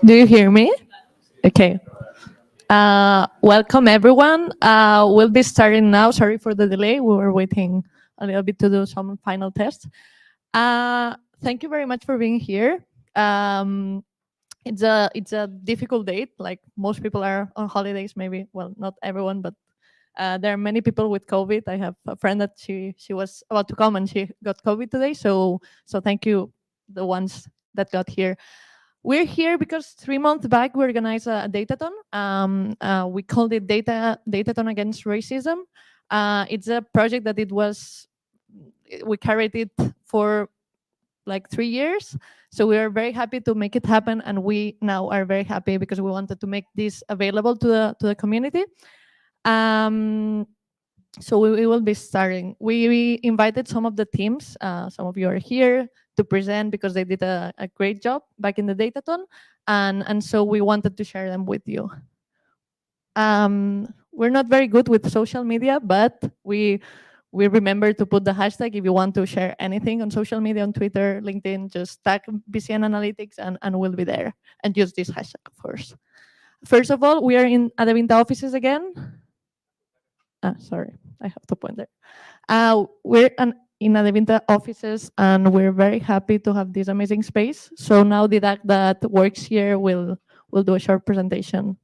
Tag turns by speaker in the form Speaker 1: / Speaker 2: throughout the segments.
Speaker 1: Do you hear me? Okay. Welcome everyone. We'll be starting now. Sorry for the delay. We were waiting a little bit to do some final tests. Thank you very much for being here. It's a difficult date. Like most people are on holidays, maybe. Well, not everyone, but there are many people with COVID. I have a friend that she was about to come and she got COVID today. So thank you, the ones that got here. We're here because 3 months back we organized a datathon. We called it Datathon Against Racism. It's a project that we carried it for like 3 years. So we are very happy to make it happen, and we now are very happy because we wanted to make this available to the community. So we will be starting. We invited some of the teams. Some of you are here to present because they did a great job back in the Datathon, and so we wanted to share them with you. We're not very good with social media, but we remember to put the hashtag. If you want to share anything on social media, on Twitter, LinkedIn, just tag BCN Analytics and we'll be there, and use this hashtag, of course. First of all, we are in Adevinta offices again. Sorry, I have to point there. We're in Adevinta offices, and we're very happy to have this amazing space. So now Didac that works here will do a short presentation.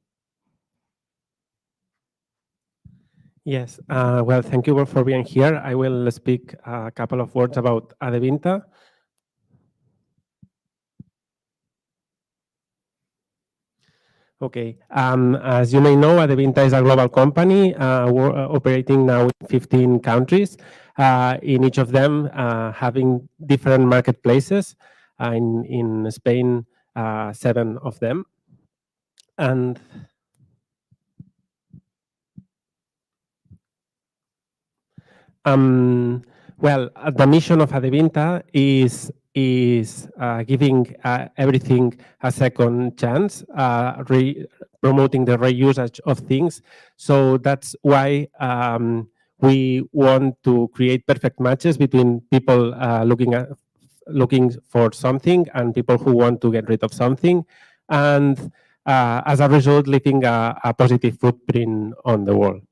Speaker 2: Yes, well, thank you all for being here. I will speak a couple of words about Adevinta. Okay, as you may know, Adevinta is a global company operating now in 15 countries, in each of them having different marketplaces. In Spain, 7 of them. And well, the mission of Adevinta is giving everything a second chance, promoting the reusage of things. So that's why we want to create perfect matches between people looking for something and people who want to get rid of something, and as a result, leaving a positive footprint on the world.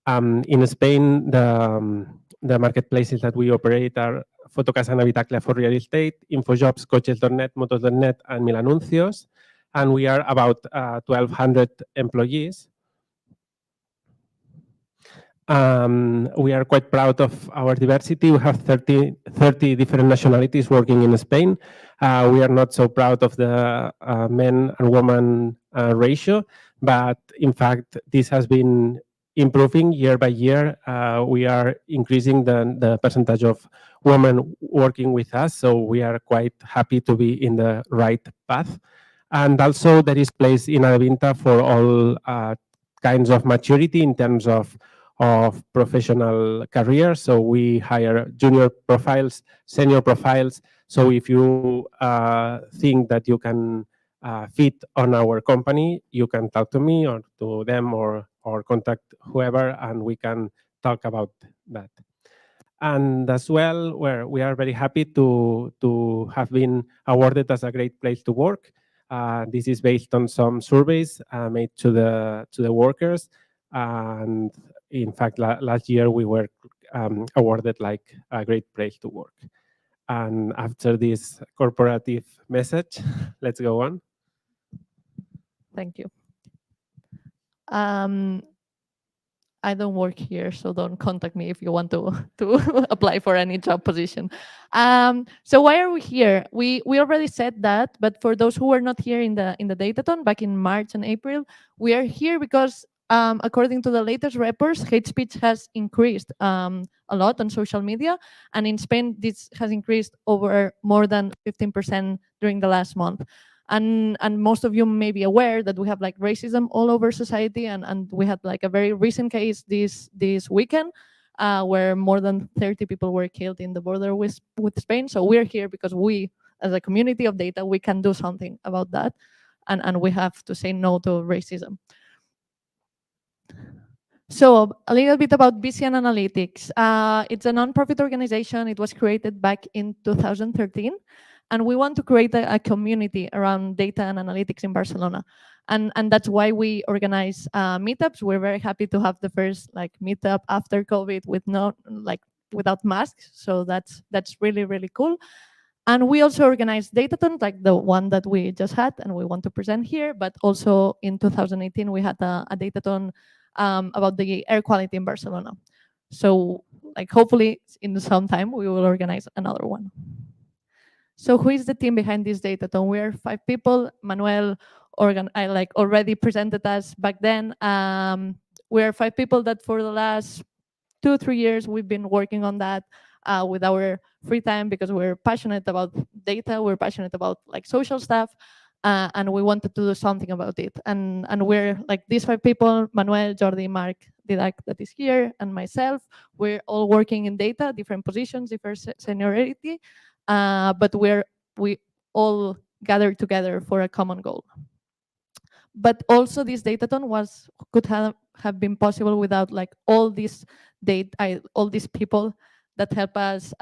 Speaker 2: In Spain, the marketplaces that we operate are Fotocasa Navitaclia for real estate, Infojobs, Coches.net, Motos.net, and Milanuncios. And we are about 1,200 employees. We are quite proud of our diversity. We have 30 different nationalities working in Spain. We are not so proud of the men and women ratio, but in fact, this has been improving year by year. We are increasing the percentage of women working with us, so we are quite happy to be in the right path. And also there is place in Adevinta for all kinds of maturity in terms of professional career. So we hire junior profiles, senior profiles. So if you think that you can fit on our company, you can talk to me or to them or contact whoever, and we can talk about that. And as well, we are very happy to have been awarded as a great place to work. This is based on some surveys made to the workers, and in fact, last year we were awarded like a great place to work. And after this corporative message, let's go on.
Speaker 1: Thank you. I don't work here, so don't contact me if you want to apply for any job position. So why are we here? We already said that, but for those who were not here in the Datathon back in March and April, we are here because according to the latest reports, hate speech has increased a lot on social media, and in Spain this has increased over more than 15% during the last month. And most of you may be aware that we have like racism all over society, and we had like a very recent case this weekend where more than 30 people were killed in the border with Spain. So we're here because we, as a community of data, we can do something about that, and we have to say no to racism. So a little bit about BCN Analytics. It's a non-profit organization. It was created back in 2013. And we want to create a community around data and analytics in Barcelona. And that's why we organize meetups. We're very happy to have the first like meetup after COVID with no like without masks. So that's really, really cool. And we also organize Datathon, like the one that we just had, and we want to present here. But also in 2018, we had a Datathon about the air quality in Barcelona. So, like, hopefully, in some time, we will organize another one. So, who is the team behind this Datathon? We are 5 people. Manuel, I like already presented us back then. We are 5 people that for the last 2 or 3 years we've been working on that with our free time because we're passionate about data, we're passionate about like social stuff, and we wanted to do something about it. And we're like these 5 people: Manuel, Jordi, Mark, Didac that is here, and myself. We're all working in data, different positions, different seniority, but we all gathered together for a common goal. But also this datathon could have been possible without like all these all these people that help us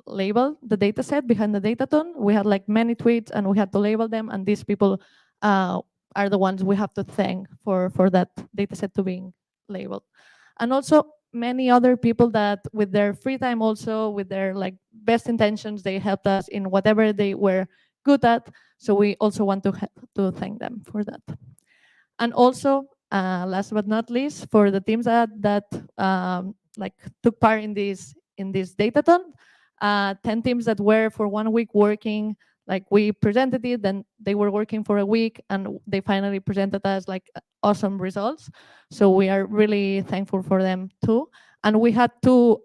Speaker 1: label the data set behind the datathon. We had like many tweets and we had to label them, and these people are the ones we have to thank for that data set to being labeled. And also many other people that with their free time, also with their like best intentions, they helped us in whatever they were good at. So we also want to thank them for that. And also, last but not least, for the teams that like took part in this datathon, 10 teams that were for 1 week working. Like we presented it, then they were working for a week, and they finally presented us like awesome results. So we are really thankful for them too. And we had 2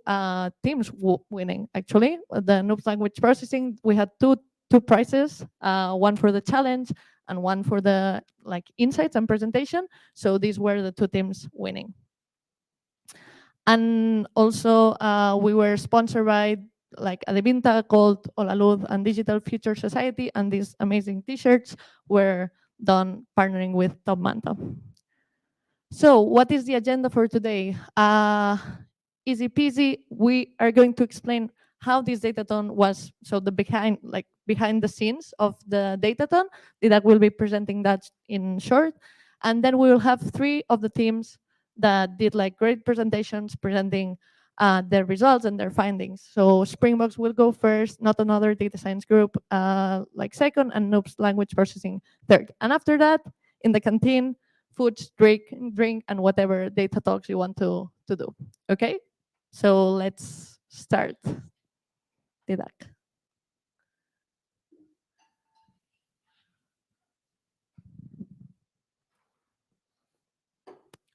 Speaker 1: teams winning actually. The Noobs language processing, we had two prizes, one for the challenge and one for the like insights and presentation. So these were the 2 teams winning. And also we were sponsored by like Adevinta, called Olaluz, and Digital Future Society, and these amazing t-shirts were done partnering with Top Manta. So what is the agenda for today? Easy peasy. We are going to explain how this datathon was, so the behind the scenes of the datathon. Didac will be presenting that in short. And then we will have 3 of the teams that did like great presentations presenting their results and their findings. So Springboks will go first, Not Another Data Science Group like second, and Noobs Language Processing third. And after that, in the canteen, foods, drink, and whatever data talks you want to do. Okay? So let's start. Didac.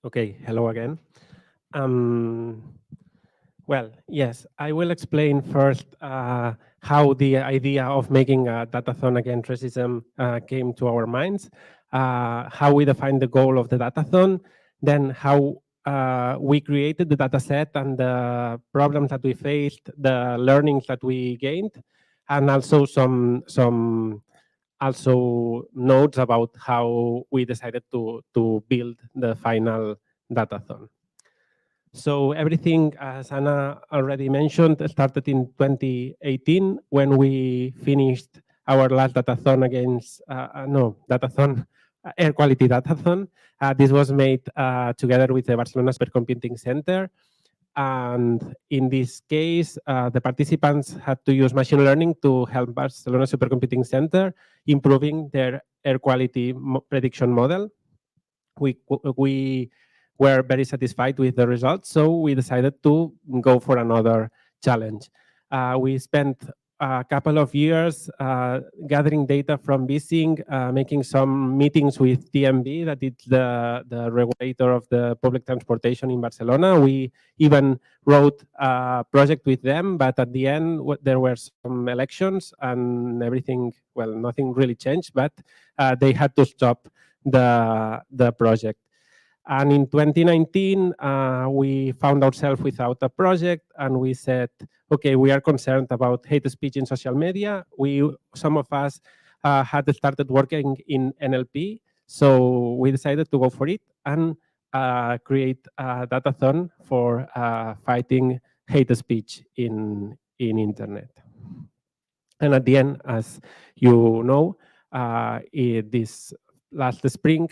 Speaker 2: Okay, hello again. Well, yes, I will explain first how the idea of making a datathon against racism came to our minds, how we defined the goal of the datathon, then how we created the dataset and the problems that we faced, the learnings that we gained, and also some also notes about how we decided to build the final datathon. So everything, as Anna already mentioned, started in 2018 when we finished our last datathon datathon, air quality datathon. This was made together with the Barcelona Supercomputing Center. And in this case, the participants had to use machine learning to help Barcelona Supercomputing Center improving their air quality prediction model. We were very satisfied with the results, so we decided to go for another challenge. We spent a couple of years gathering data from BCN, making some meetings with TMB, that is the regulator of the public transportation in Barcelona. We even wrote a project with them, but at the end there were some elections and everything, well, nothing really changed, but they had to stop the project. And in 2019, we found ourselves without a project, and we said, okay, we are concerned about hate speech in social media. Some of us had started working in NLP, so we decided to go for it and create a datathon for fighting hate speech in internet. And at the end, as you know, this last spring,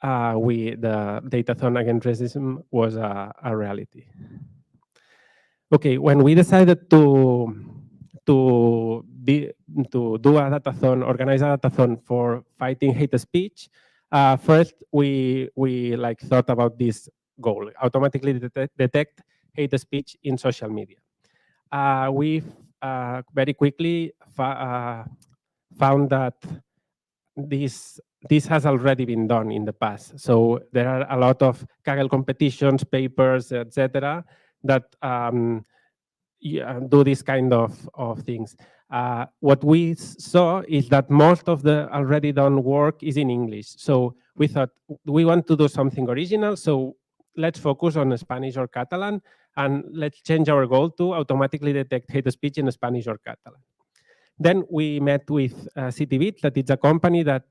Speaker 2: the Datathon Against Racism was a reality. Okay, when we decided to be to do a datathon, organize a datathon for fighting hate speech, first we like thought about this goal: automatically detect hate speech in social media. We very quickly found that this this has already been done in the past. So there are a lot of Kaggle competitions, papers, etc., that do this kind of things. What we saw is that most of the already done work is in English. So we thought we want to do something original. So let's focus on Spanish or Catalan, and let's change our goal to automatically detect hate speech in Spanish or Catalan. Then we met with CityBit, that is a company that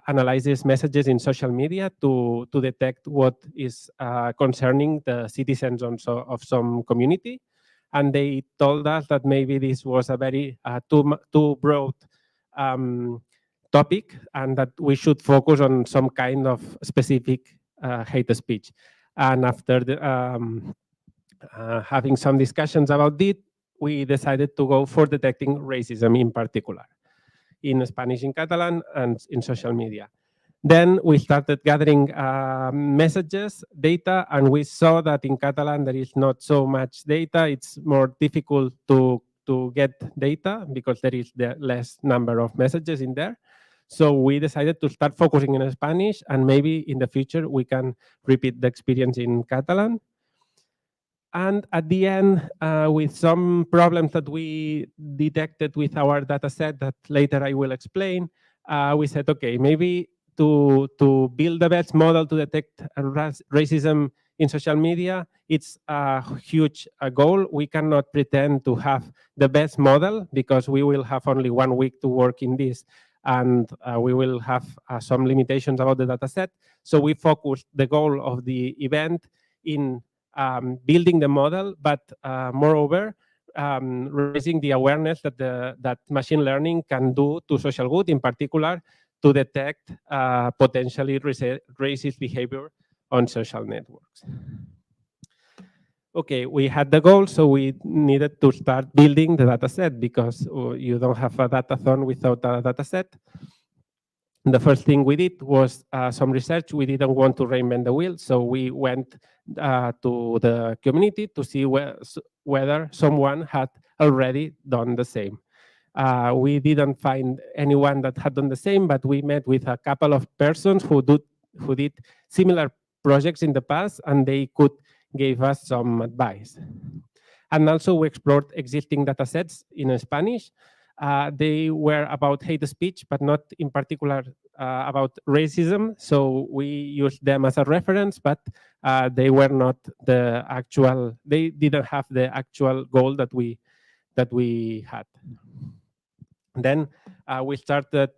Speaker 2: analyzes messages in social media to detect what is concerning the citizens of some community. And they told us that maybe this was a very too broad topic, and that we should focus on some kind of specific hate speech. And after having some discussions about it, we decided to go for detecting racism in particular, in Spanish, in Catalan, and in social media. Then we started gathering messages, data, and we saw that in Catalan there is not so much data. It's more difficult to get data because there is the less number of messages in there. So we decided to start focusing in Spanish, and maybe in the future we can repeat the experience in Catalan. And at the end, with some problems that we detected with our data set that later I will explain, we said, okay, maybe to build the best model to detect racism in social media, it's a huge goal. We cannot pretend to have the best model because we will have only 1 week to work in this, and we will have some limitations about the data set. So we focused the goal of the event in building the model, but moreover, raising the awareness that that machine learning can do to social good, in particular, to detect potentially racist behavior on social networks. Okay, we had the goal, so we needed to start building the data set because you don't have a datathon without a data set. The first thing we did was some research. We didn't want to reinvent the wheel, so we went to the community to see whether someone had already done the same. We didn't find anyone that had done the same, but we met with a couple of persons who did similar projects in the past, and they could give us some advice. And also we explored existing data sets in Spanish. They were about hate speech, but not in particular about racism. So we used them as a reference, but they were not the actual, they didn't have the actual goal that we had. Then we started,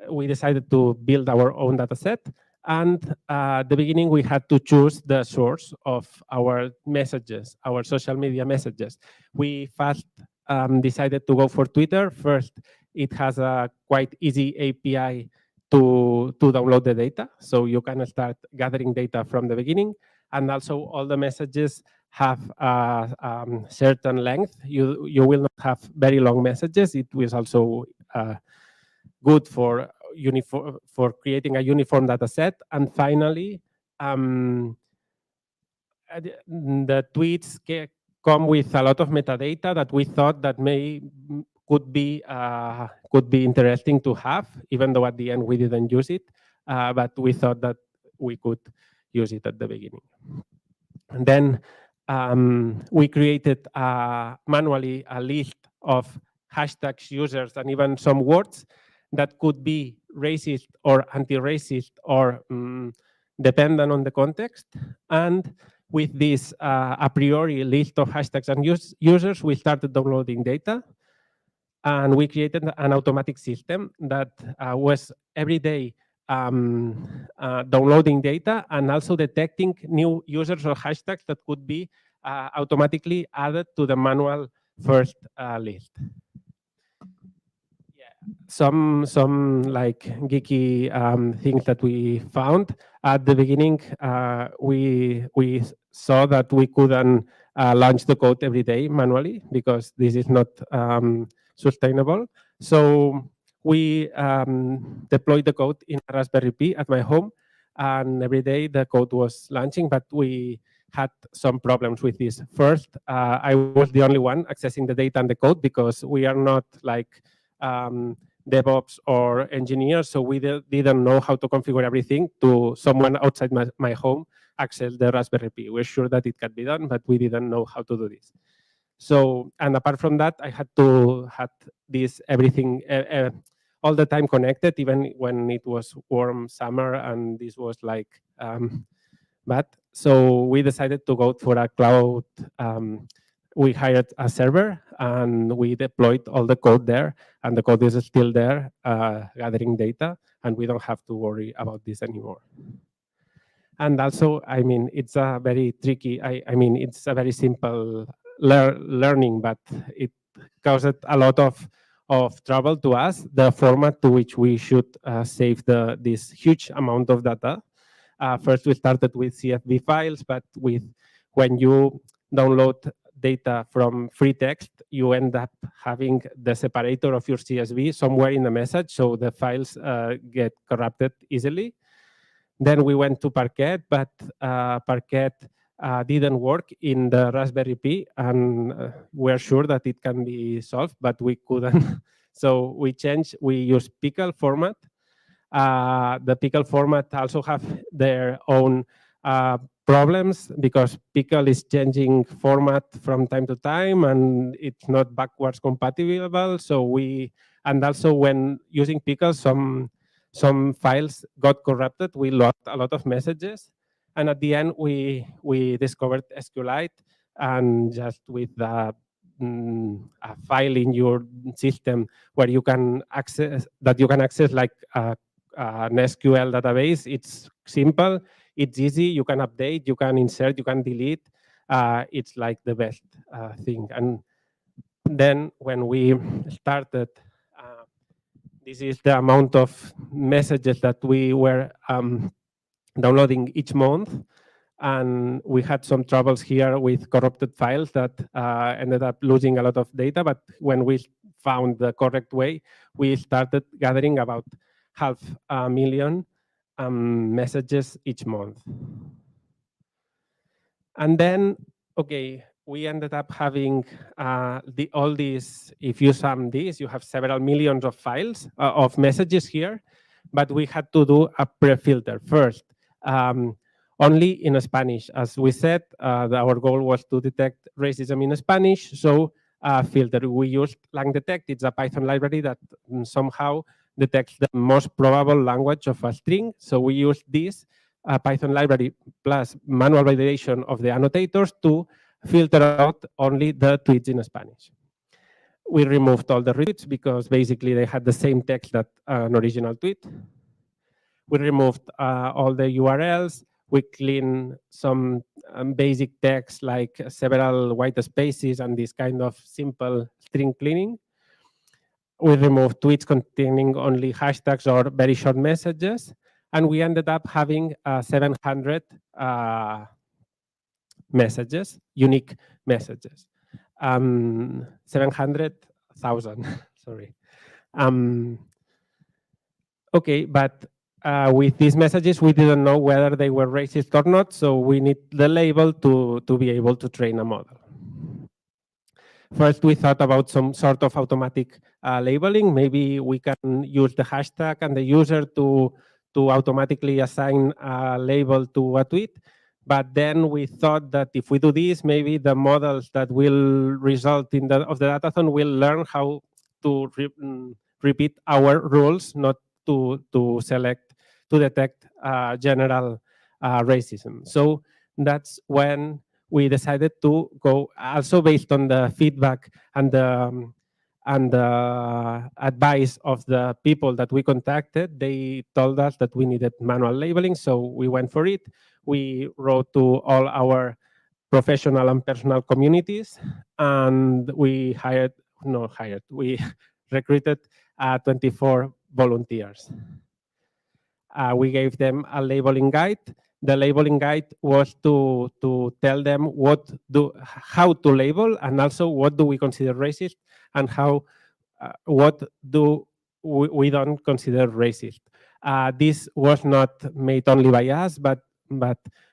Speaker 2: we decided to build our own data set. And at the beginning, we had to choose the source of our messages, our social media messages. We first decided to go for Twitter. First, it has a quite easy API to download the data. So you can start gathering data from the beginning. And also all the messages have a certain length. You will not have very long messages. It was also good for creating a uniform data set. And finally, the tweets come with a lot of metadata that we thought that could be interesting to have, even though at the end we didn't use it, but we thought that we could use it at the beginning. And then we created manually a list of hashtags, users, and even some words that could be racist or anti-racist or dependent on the context. And with this a priori list of hashtags and users, we started downloading data. And we created an automatic system that was every day downloading data and also detecting new users or hashtags that could be automatically added to the manual first list. Some like geeky things that we found at the beginning. We saw that we couldn't launch the code every day manually because this is not sustainable. So we deployed the code in a Raspberry Pi at my home, and every day the code was launching, but we had some problems with this. First, I was the only one accessing the data and the code because we are not like um, DevOps or engineers, so we didn't know how to configure everything to someone outside my home access the Raspberry Pi. We're sure that it can be done, but we didn't know how to do this. So, and apart from that, I had to had this everything all the time connected, even when it was warm summer, and this was like bad. So we decided to go for a cloud. We hired a server and we deployed all the code there, and the code is still there gathering data, and we don't have to worry about this anymore. And also, I mean, it's a very tricky, I mean, it's a very simple learning, but it caused a lot of trouble to us, the format to which we should save this huge amount of data. First, we started with CSV files, but when you download data from free text, you end up having the separator of your CSV somewhere in the message, so the files get corrupted easily. Then we went to Parquet, but Parquet didn't work in the Raspberry Pi, and we're sure that it can be solved, but we couldn't. So we use pickle format. The pickle format also have their own problems because pickle is changing format from time to time, and it's not backwards compatible. So and also when using pickle, some files got corrupted. We lost a lot of messages, and at the end we discovered SQLite, and just with a file in your system where you can access like an SQL database. It's simple, it's easy. You can update, you can insert, you can delete. It's like the best thing. And then when we started. This is the amount of messages that we were downloading each month. And we had some troubles here with corrupted files that ended up losing a lot of data. But when we found the correct way, we started gathering about 500,000 messages each month. And then, okay, we ended up having all these, if you sum this, you have several millions of files, of messages here, but we had to do a pre-filter first, only in Spanish. As we said, our goal was to detect racism in Spanish, so filter. We used LangDetect. It's a Python library that somehow detects the most probable language of a string, so we used this Python library plus manual validation of the annotators to filter out only the tweets in Spanish. We removed all the retweets because basically they had the same text that an original tweet. We removed all the URLs. We cleaned some basic text like several white spaces and this kind of simple string cleaning. We removed tweets containing only hashtags or very short messages. And we ended up having 700 messages, unique messages. 700,000, sorry. Okay, but with these messages, we didn't know whether they were racist or not, so we need the label to be able to train a model. First, we thought about some sort of automatic labeling. Maybe we can use the hashtag and the user to automatically assign a label to a tweet. But then we thought that if we do this, maybe the models that will result in the Datathon will learn how to repeat our rules, not to detect general racism. So that's when we decided to go also based on the feedback and the advice of the people that we contacted. They told us that we needed manual labeling, so we went for it. We wrote to all our professional and personal communities, and we we recruited 24 volunteers. We gave them a labeling guide. The labeling guide was to tell them how to label, and also what do we consider racist, and what do we don't consider racist. This was not made only by us, but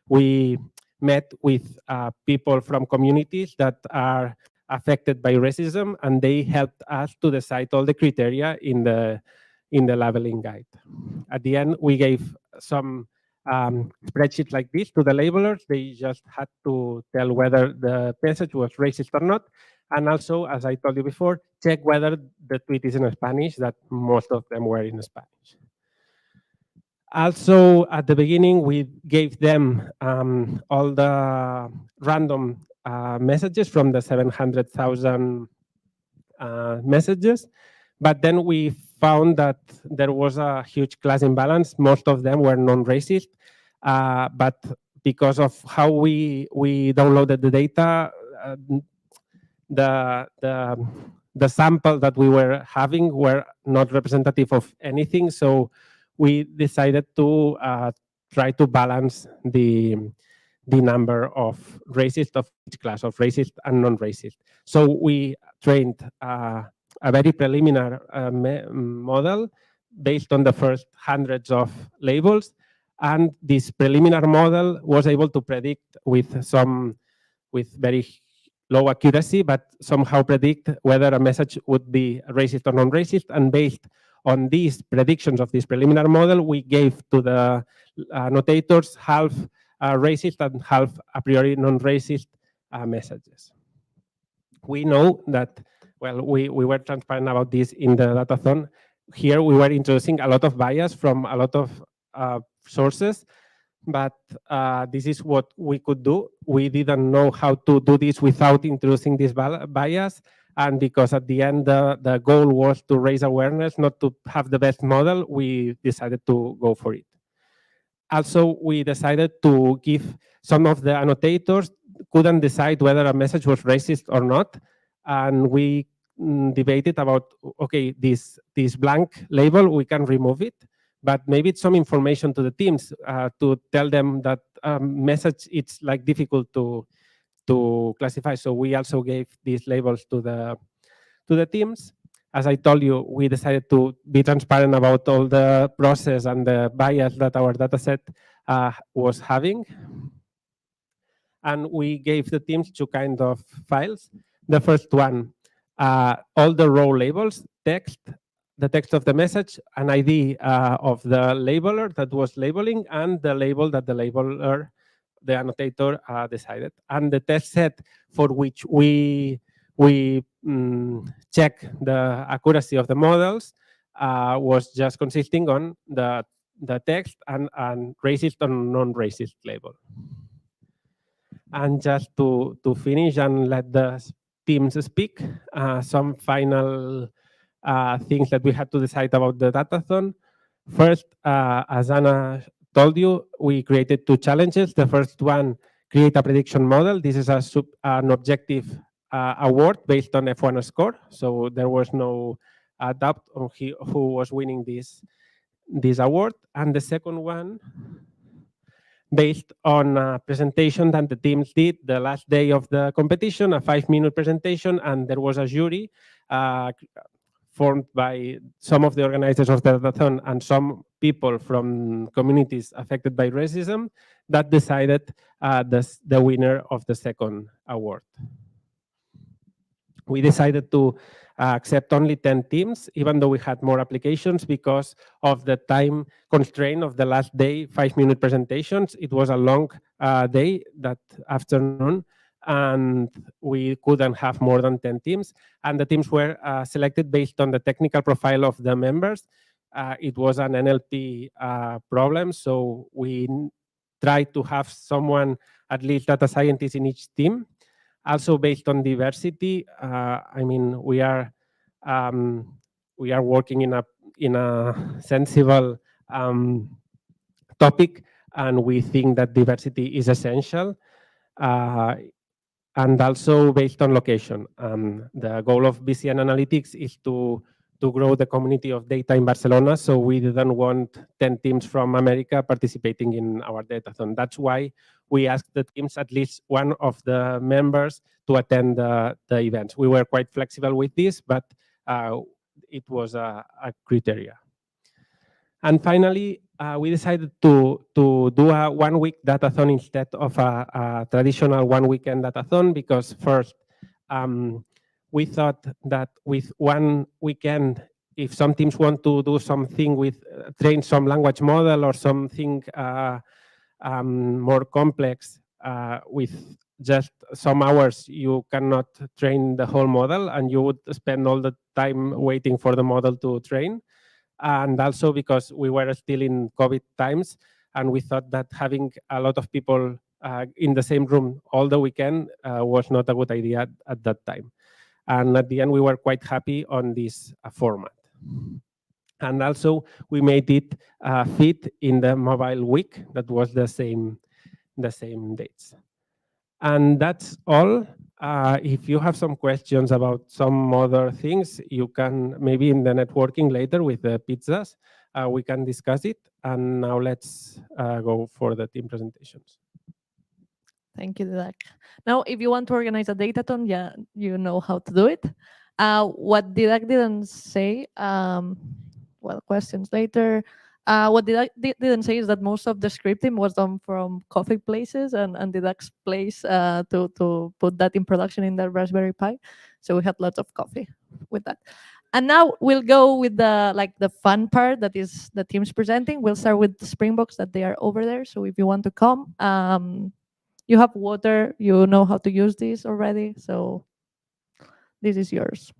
Speaker 2: we met with people from communities that are affected by racism, and they helped us to decide all the criteria in the labeling guide. At the end, we gave some spreadsheets like this to the labelers. They just had to tell whether the message was racist or not. And also, as I told you before, check whether the tweet is in Spanish, that most of them were in Spanish. Also, at the beginning, we gave them all the random messages from the 700,000 messages. But then we found that there was a huge class imbalance. Most of them were non-racist, but because of how we downloaded the data, the sample that we were having were not representative of anything. So we decided to try to balance the number of racist of each class, of racist and non-racist. So we trained a very preliminary model based on the first hundreds of labels. And this preliminary model was able to predict with very low accuracy, but somehow predict whether a message would be racist or non-racist. And based on these predictions of this preliminary model, we gave to the annotators half racist and half a priori non-racist messages. We know that, well, we were transparent about this in the Datathon. Here we were introducing a lot of bias from a lot of sources, but this is what we could do. We didn't know how to do this without introducing this bias, and because at the end the goal was to raise awareness, not to have the best model, we decided to go for it. Also, we decided to give some of the annotators couldn't decide whether a message was racist or not, and we debated about, okay, this blank label, we can remove it, but maybe it's some information to the teams to tell them that message it's like difficult to classify. So we also gave these labels to the teams. As I told you, we decided to be transparent about all the process and the bias that our dataset was having. And we gave the teams two kinds of files. The first one, all the raw labels, text, the text of the message, an ID of the labeler that was labeling, and the label that the labeler, the annotator, decided. And the test set for which we check the accuracy of the models was just consisting on the text and racist and non-racist label. And just to finish and let the teams speak, some final things that we had to decide about the Datathon. First, as Anna told you, we created two challenges. The first one, create a prediction model. This is an objective award based on F1 score. So there was no doubt on who was winning this award. And the second one, based on a presentation that the teams did the last day of the competition, a 5-minute presentation, and there was a jury formed by some of the organizers of the Datathon and some people from communities affected by racism that decided the winner of the second award. We decided to accept only 10 teams, even though we had more applications because of the time constraint of the last day, 5-minute presentations. It was a long day that afternoon, and we couldn't have more than 10 teams. And the teams were selected based on the technical profile of the members. It was an NLP problem, so we tried to have someone, at least data scientists in each team. Also based on diversity, I mean, we are working in a sensible topic, and we think that diversity is essential. uh, and also based on location. The goal of BCN Analytics is to grow the community of data in Barcelona, so we didn't want 10 teams from America participating in our datathon. That's why we asked the teams, at least one of the members, to attend the events. We were quite flexible with this, but it was a criteria. And finally, we decided to do a 1 week datathon instead of a traditional 1 weekend datathon, because first, we thought that with 1 weekend, if some teams want to do something with train some language model or something more complex, with just some hours, you cannot train the whole model, and you would spend all the time waiting for the model to train. And also because we were still in COVID times, and we thought that having a lot of people in the same room all the weekend was not a good idea at that time. And at the end, we were quite happy on this format. And also, we made it fit in the mobile week. That was the same dates. And that's all. If you have some questions about some other things, you can maybe in the networking later with the pizzas, we can discuss it. And now let's go for the team presentations.
Speaker 1: Thank you, Didac. Now, if you want to organize a datathon, yeah, you know how to do it. What Didac didn't say, well, questions later. What Didac didn't say is that most of the scripting was done from coffee places, and Didac's place to put that in production in the Raspberry Pi. So we had lots of coffee with that. And now we'll go with the fun part, that is the teams presenting. We'll start with the Springboks, that they are over there. So if you want to come, you have water, you know how to use this already, so this is yours.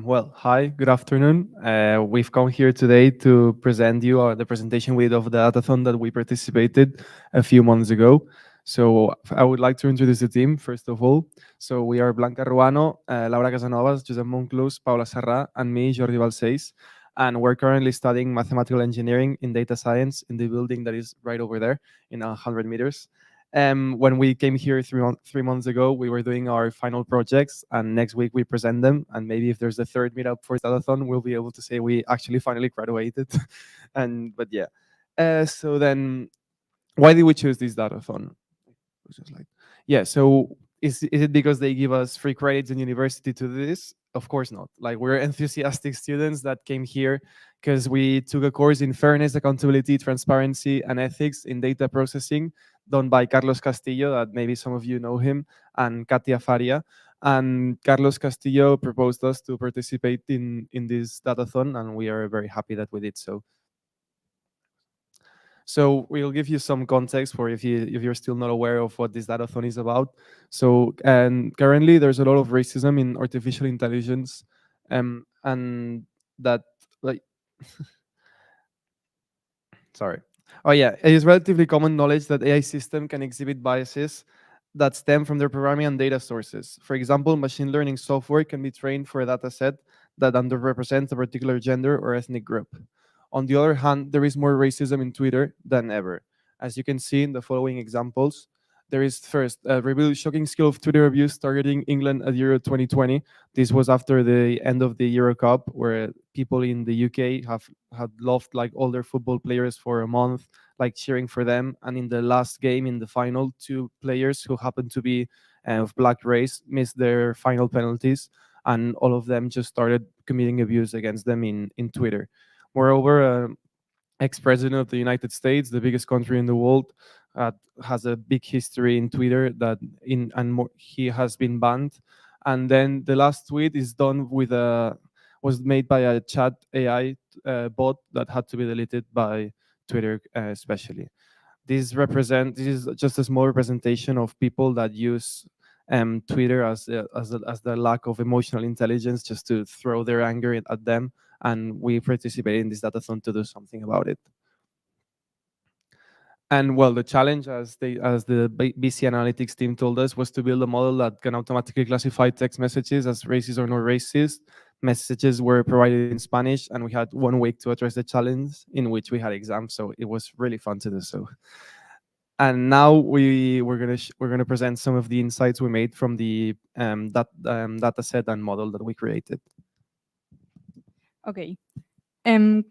Speaker 3: Well, hi, good afternoon. We've come here today to present you the presentation we did of the datathon that we participated a few months ago. So I would like to introduce the team, first of all. So we are Blanca Ruano, Laura Casanovas, Josep Monclús, Paula Serra, and me, Jordi Balcells. And we're currently studying mathematical engineering in data science in the building that is right over there in 100 meters. When we came here 3 months ago, we were doing our final projects, and next week we present them. And maybe if there's a third meetup for Datathon, we'll be able to say we actually finally graduated. But yeah. So then, why did we choose this Datathon? Just like, yeah. So is it because they give us free credits in university to do this? Of course not. Like, we're enthusiastic students that came here because we took a course in fairness, accountability, transparency, and ethics in data processing done by Carlos Castillo, that maybe some of you know him, and Katia Faria. And Carlos Castillo proposed us to participate in this datathon, and we are very happy that we did so. So we'll give you some context for if you're still not aware of what this datathon is about. So, and currently there's a lot of racism in artificial intelligence, and that, like, sorry. Oh yeah, it is relatively common knowledge that AI system can exhibit biases that stem from their programming and data sources. For example, machine learning software can be trained for a data set that underrepresents a particular gender or ethnic group. On the other hand, there is more racism in Twitter than ever. As you can see in the following examples, there is first a revealed shocking scale of Twitter abuse targeting England at Euro 2020. This was after the end of the Euro Cup, where people in the UK had loved like all their football players for a month, like cheering for them. And in the last game, in the final, two players who happened to be of black race missed their final penalties, and all of them just started committing abuse against them in Twitter. Moreover, ex-president of the United States, the biggest country in the world, has a big history in Twitter he has been banned. And then the last tweet is done with was made by a chat AI bot that had to be deleted by Twitter, especially. This is just a small representation of people that use Twitter as the lack of emotional intelligence, just to throw their anger at them, and we participate in this datathon to do something about it. And well, the challenge, as the BcnAnalytics team told us, was to build a model that can automatically classify text messages as racist or not racist. Messages were provided in Spanish, and we had 1 week to address the challenge, in which we had exams, so it was really fun to do so. And now we're gonna present some of the insights we made from the dataset and model that we created.
Speaker 4: Okay.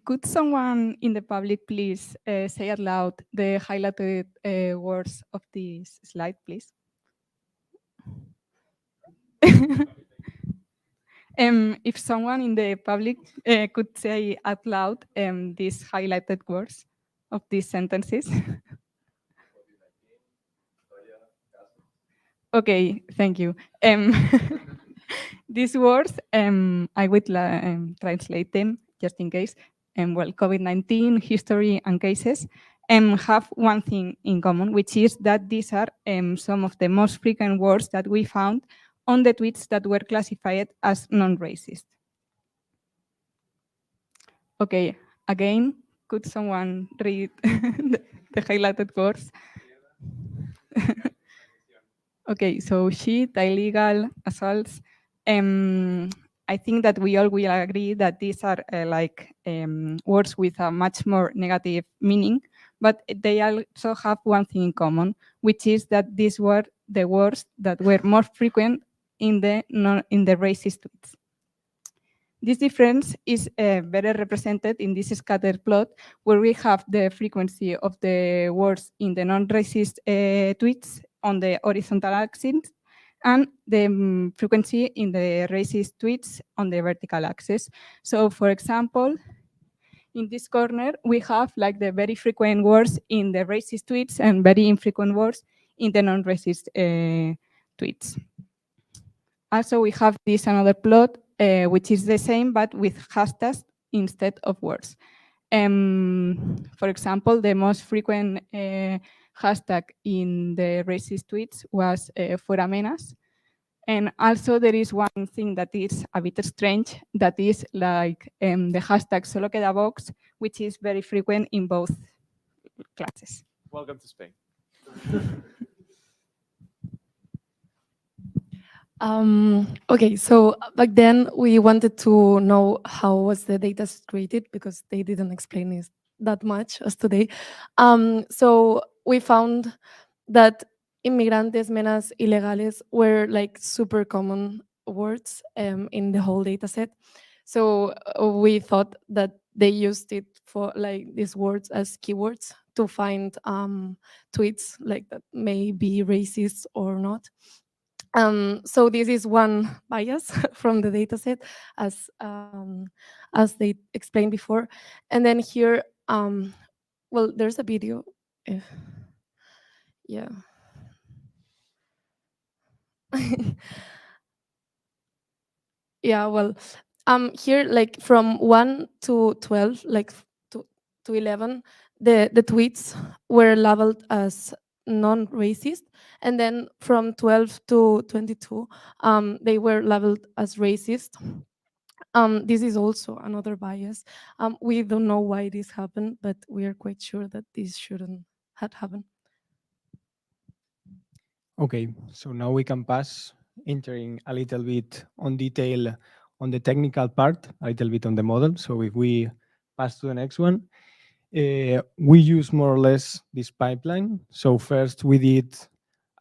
Speaker 4: Could someone in the public please say out loud the highlighted words of this slide, please? If someone in the public could say out loud these highlighted words of these sentences. Okay, thank you. These words, I will translate them just in case. Well, COVID-19, history, and cases have one thing in common, which is that these are some of the most frequent words that we found on the tweets that were classified as non-racist. Okay, again, could someone read the highlighted words? Okay, so cheat, illegal, assaults. I think that we all will agree that these are words with a much more negative meaning, but they also have one thing in common, which is that these were the words that were more frequent in the racist tweets. This difference is better represented in this scatter plot, where we have the frequency of the words in the non-racist tweets on the horizontal axis, and the frequency in the racist tweets on the vertical axis. So, for example, in this corner, we have like the very frequent words in the racist tweets and very infrequent words in the non-racist tweets. Also, we have this another plot, which is the same, but with hashtags instead of words. For example, the most frequent hashtag in the racist tweets was Foramenas. And also there is one thing that is a bit strange, that is like the hashtag Solo Queda Vox, which is very frequent in both classes.
Speaker 3: Welcome to Spain.
Speaker 5: Okay, so back then we wanted to know how was the data created, because they didn't explain it that much as today. So we found that inmigrantes, menas, ilegales were like super common words in the whole data set. So we thought that they used it for like these words as keywords to find tweets like that may be racist or not. So this is one bias from the dataset, as they explained before. And then here, well, there's a video. Yeah. Yeah, well, here, like from 1 to 12, like to 11, the tweets were labeled as non-racist, and then from 12 to 22, they were labeled as racist. This is also another bias. We don't know why this happened, but we are quite sure that this shouldn't have happened.
Speaker 6: Okay, so now we can pass entering a little bit on detail on the technical part, a little bit on the model. So if we pass to the next one, we use more or less this pipeline. So first we did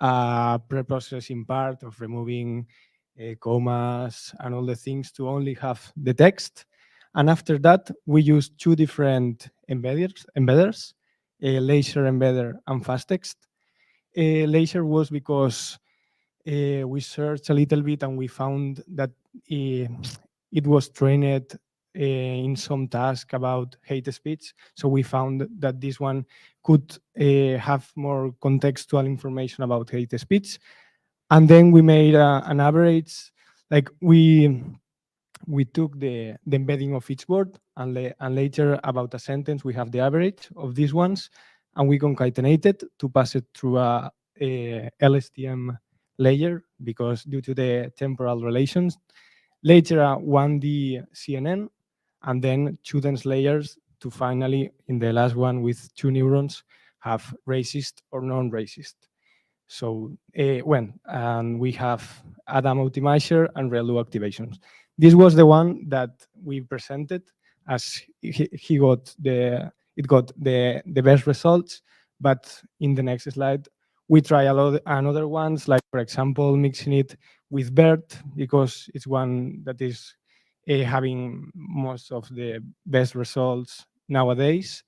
Speaker 6: a pre-processing part of removing commas and all the things to only have the text. And after that, we used two different embedders, laser embedder and fast text. Laser was because we searched a little bit and we found that it was trained in some task about hate speech. So we found that this one could have more contextual information about hate speech. And then we made an average, like we we took the embedding of each word, and later about a sentence, we have the average of these ones, and we concatenated to pass it through a LSTM layer, because due to the temporal relations, later a 1D CNN, and then two dense layers to finally, in the last one with 2 neurons, have racist or non-racist. So and we have Adam optimizer and ReLU activations. This was the one that we presented as it got the best results. But in the next slide, we try another ones, like for example, mixing it with BERT, because it's one that is having most of the best results nowadays.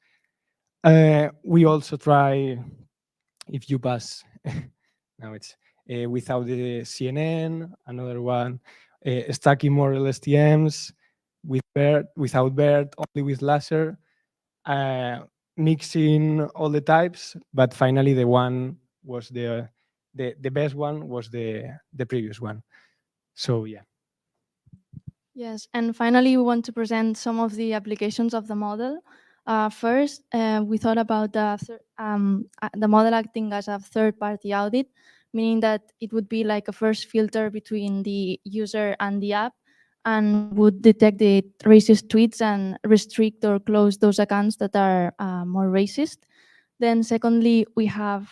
Speaker 6: We also try, if you pass, now it's without the CNN, another one, stacking more LSTMs, with BERT, without BERT, only with laser, mixing all the types, but finally the one was the best one was the previous one. So yeah.
Speaker 7: Yes, and finally, we want to present some of the applications of the model. First, we thought about the model acting as a third-party audit, meaning that it would be like a first filter between the user and the app, and would detect the racist tweets and restrict or close those accounts that are more racist. Then secondly, we have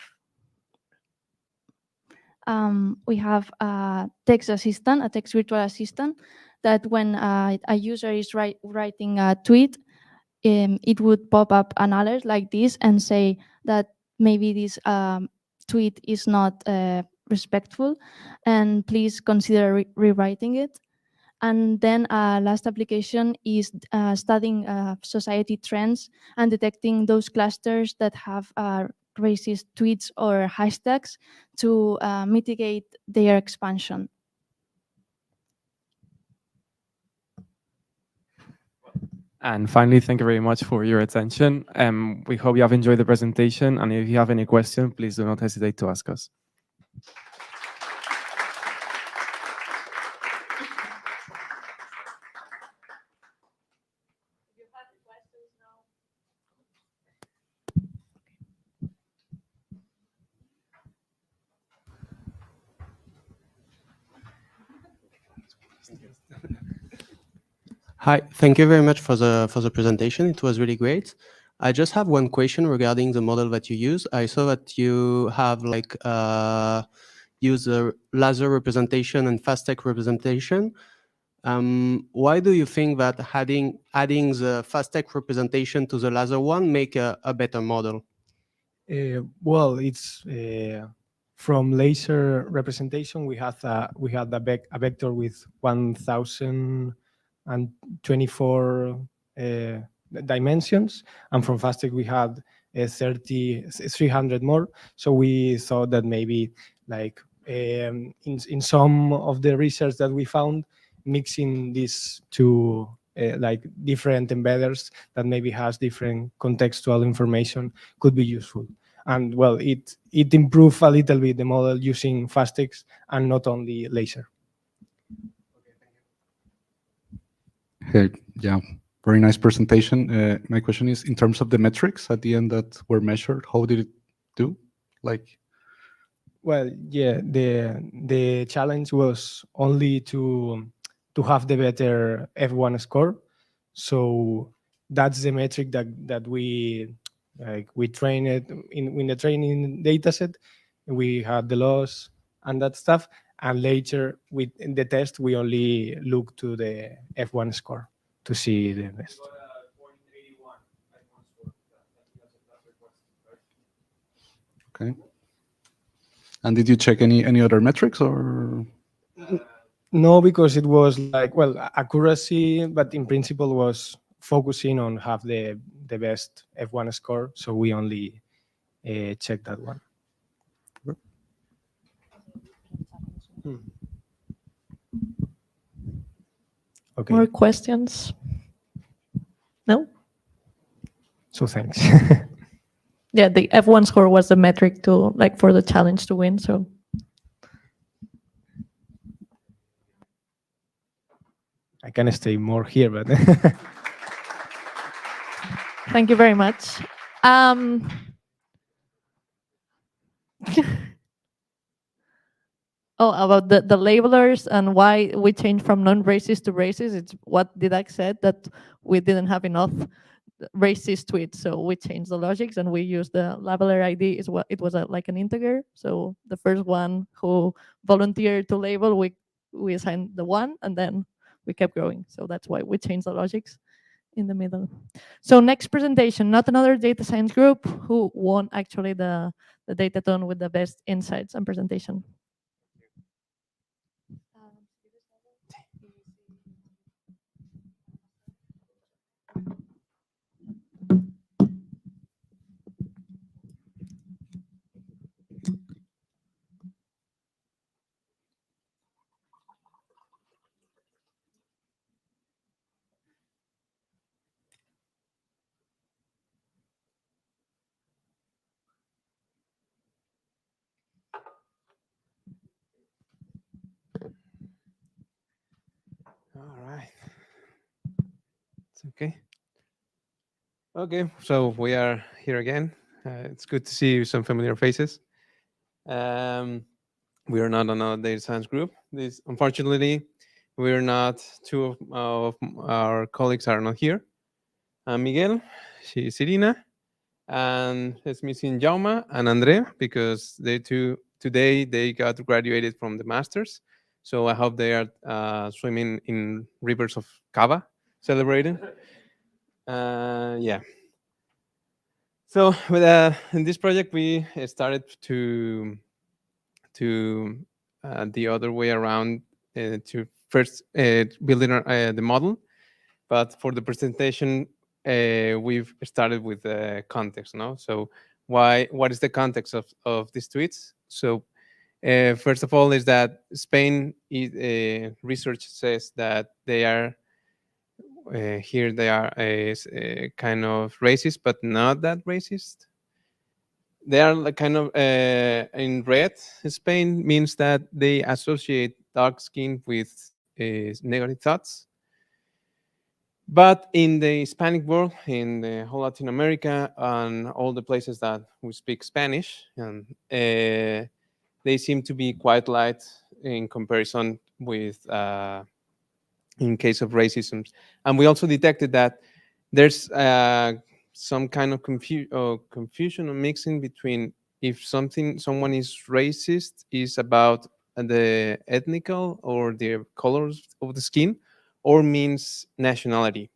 Speaker 7: a text assistant, a text virtual assistant, that when a user is writing a tweet, it would pop up an alert like this and say that maybe this tweet is not respectful, and please consider rewriting it. And then last application is studying society trends and detecting those clusters that have racist tweets or hashtags to mitigate their expansion.
Speaker 3: And finally, thank you very much for your attention. We hope you have enjoyed the presentation. And if you have any question, please do not hesitate to ask us.
Speaker 8: Hi, thank you very much for the presentation. It was really great. I just have one question regarding the model that you use. I saw that you have like user laser representation and fast text representation. Why do you think that adding the fast text representation to the laser one make a better model?
Speaker 6: Well, it's from laser representation. We had a vector with 1,024 dimensions, and from FastText we had 300 more. So we thought that maybe, like in some of the research that we found, mixing these two like different embedders that maybe has different contextual information could be useful. And well, it improved a little bit the model using FastText and not only laser.
Speaker 9: Hey, yeah, very nice presentation. My question is, in terms of the metrics at the end that were measured, how did it do? Like,
Speaker 6: well, yeah, the challenge was only to have the better F1 score. So that's the metric that we train it in the training dataset. We had the loss and that stuff, and later in the test we only look to the F1 score to see the best.
Speaker 9: okay. And did you check any other metrics or?
Speaker 6: No, because it was like, well, accuracy, but in principle was focusing on have the best F1 score. So we only checked that one. Okay.
Speaker 1: More questions? No?
Speaker 6: So thanks.
Speaker 1: Yeah, the F1 score was the metric to for the challenge to win. So
Speaker 6: I can stay more here, but
Speaker 1: Thank you very much. Oh, about the labelers and why we changed from non-racist to racist. It's what Didac said, that we didn't have enough racist tweets, so we changed the logics and we used the labeler ID. Is what it was like an integer. So the first one who volunteered to label, we assigned the one, and then we kept growing. So that's why we changed the logics in the middle. So next presentation, not another data science group, who won actually the Datathon with the best insights and presentation.
Speaker 10: All right. It's okay. Okay, so we are here again. It's good to see some familiar faces. We are not another data science group. This, unfortunately, we're not. Two of our colleagues are not here. Miguel, she's Irina, and it's missing Jauma and Andrea because they two today they got graduated from the masters. So I hope they are swimming in rivers of Cava, celebrating. Yeah. So with in this project, we started to the other way around to first building the model, but for the presentation, we've started with the context. No, so what is the context of these tweets? So first of all, is that Spain research says that they are here they are kind of racist, but not that racist. They are like kind of in red. Spain means that they associate dark skin with negative thoughts. But in the Hispanic world, in the whole Latin America, and all the places that we speak Spanish, and they seem to be quite light in comparison with in case of racism. And we also detected that there's some kind of confusion or mixing between if someone is racist is about the ethnical or the colors of the skin, or means nationality.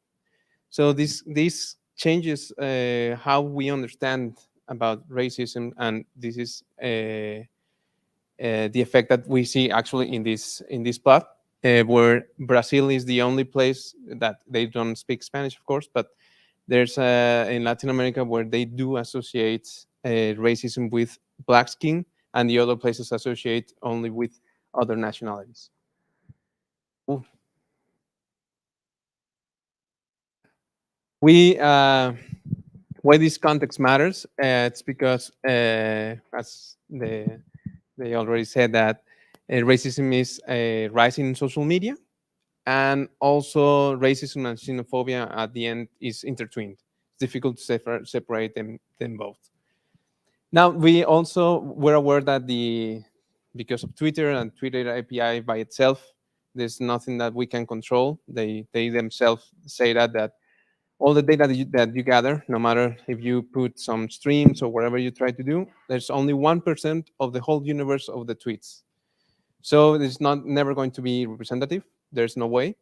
Speaker 10: So this changes how we understand about racism, and this is the effect that we see actually in this plot, where Brazil is the only place that they don't speak Spanish, of course, but there's in Latin America where they do associate racism with black skin, and the other places associate only with other nationalities. Ooh. We why this context matters. It's because as they already said that racism is rising in social media, and also racism and xenophobia at the end is intertwined. It's difficult to separate them both. Now we also were aware that because of Twitter and Twitter API by itself, there's nothing that we can control. They themselves say that all the data that you gather, no matter if you put some streams or whatever you try to do, there's only 1% of the whole universe of the tweets. So it's never going to be representative. There's no way.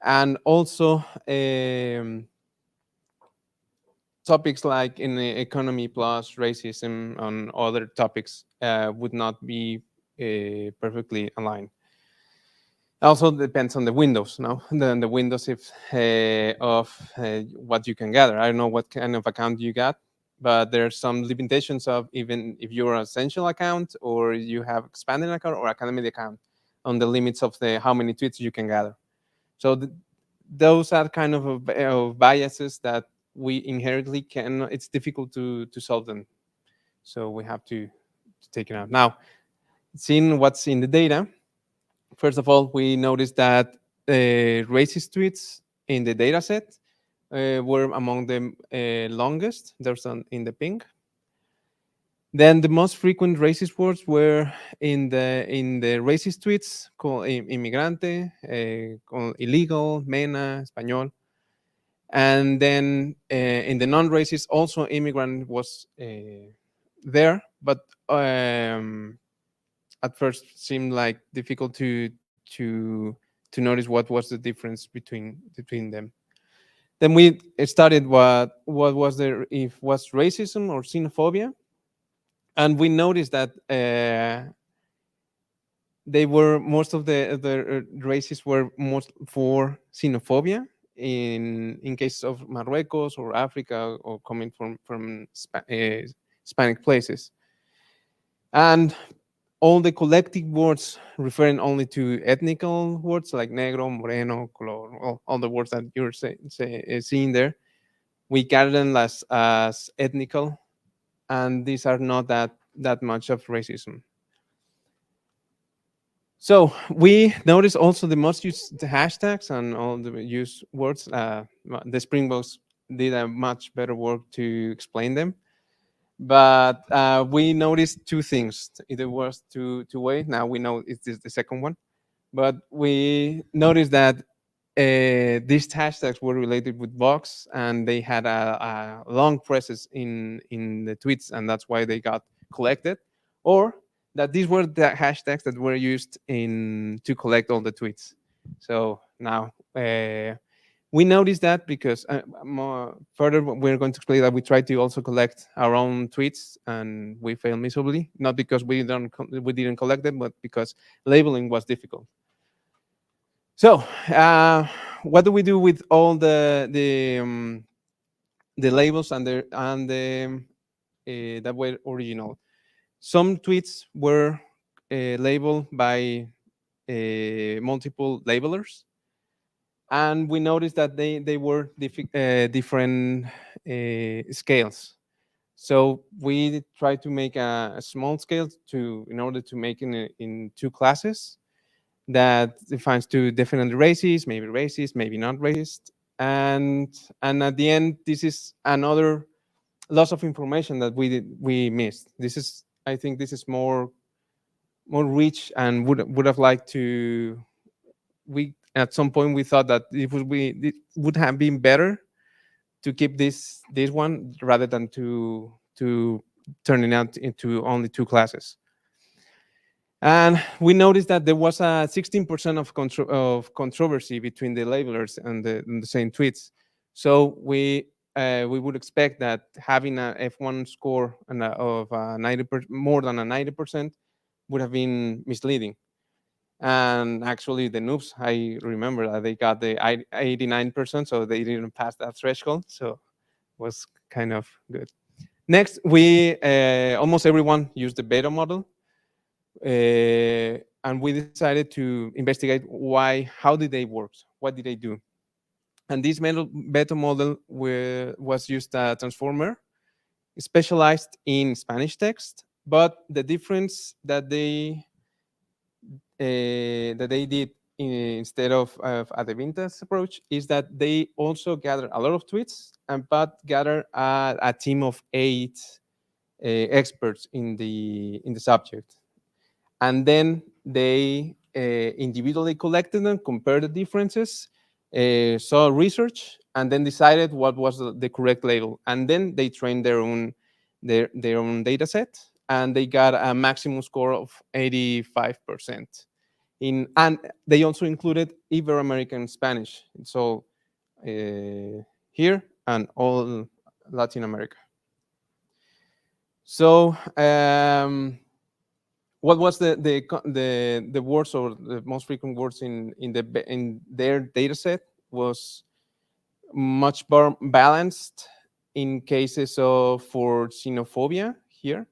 Speaker 10: And also topics like in the economy plus racism and other topics would not be perfectly aligned. Also depends on the windows, no? The windows of what you can gather. I don't know what kind of account you got, but there's some limitations of even if you're an essential account or you have expanded account or academic account on the limits of how many tweets you can gather. So those are kind of biases that we inherently can. It's difficult to solve them, so we have to take it out. Now, seeing what's in the data, first of all, we noticed that racist tweets in the data set were among the longest. There's in the pink. Then the most frequent racist words were in the racist tweets called inmigrante, called illegal, mena, español. And then in the non-racist, also immigrant was there, but at first seemed like difficult to notice what was the difference between them. Then we studied what was there, if was racism or xenophobia, and we noticed that they were most of the races were most for xenophobia in case of Marruecos or Africa or coming from Hispanic places, and all the collective words referring only to ethnical words like negro, moreno, color, all the words that you're seeing there, we gather them as ethnical, and these are not that much of racism. So we notice also the most used hashtags and all the used words. The Springboks did a much better work to explain them. But we noticed two things. It was two ways. Now we know it's the second one. But we noticed that these hashtags were related with Vox, and they had a long presence in the tweets, and that's why they got collected. Or that these were the hashtags that were used to collect all the tweets. So now we noticed that because more further we're going to explain that we tried to also collect our own tweets, and we failed miserably. Not because we didn't collect them, but because labeling was difficult. So what do we do with all the labels and the that were original? Some tweets were labeled by multiple labelers, and we noticed that they were different scales. So we tried to make a small scale in order to make in two classes that defines two different races, maybe racist, maybe not racist, and at the end, this is another loss of information that we missed. I think this is more rich, and would have liked to. We at some point we thought that it would have been better to keep this one rather than to turn it out into only two classes. And we noticed that there was a 16% of controversy between the labelers and the same tweets. So we would expect that having a F1 score of 90%, more than a 90%, would have been misleading. And actually, the noobs, I remember that they got the 89%, so they didn't pass that threshold. So it was kind of good. Next, we almost everyone used the BETO model. And we decided to investigate how did they work? What did they do? And this BETO model was used a transformer specialized in Spanish text, but the difference that they did instead of a Devintas approach is that they also gather a lot of tweets, but gather a team of 8 experts in the subject. And then they individually collected them, compared the differences, saw research, and then decided what was the correct label. And then they trained their own data set, and they got a maximum score of 85%. And they also included Ibero-American Spanish, so here and all Latin America. So what was the words or the most frequent words in their data set was much more balanced in cases for xenophobia here,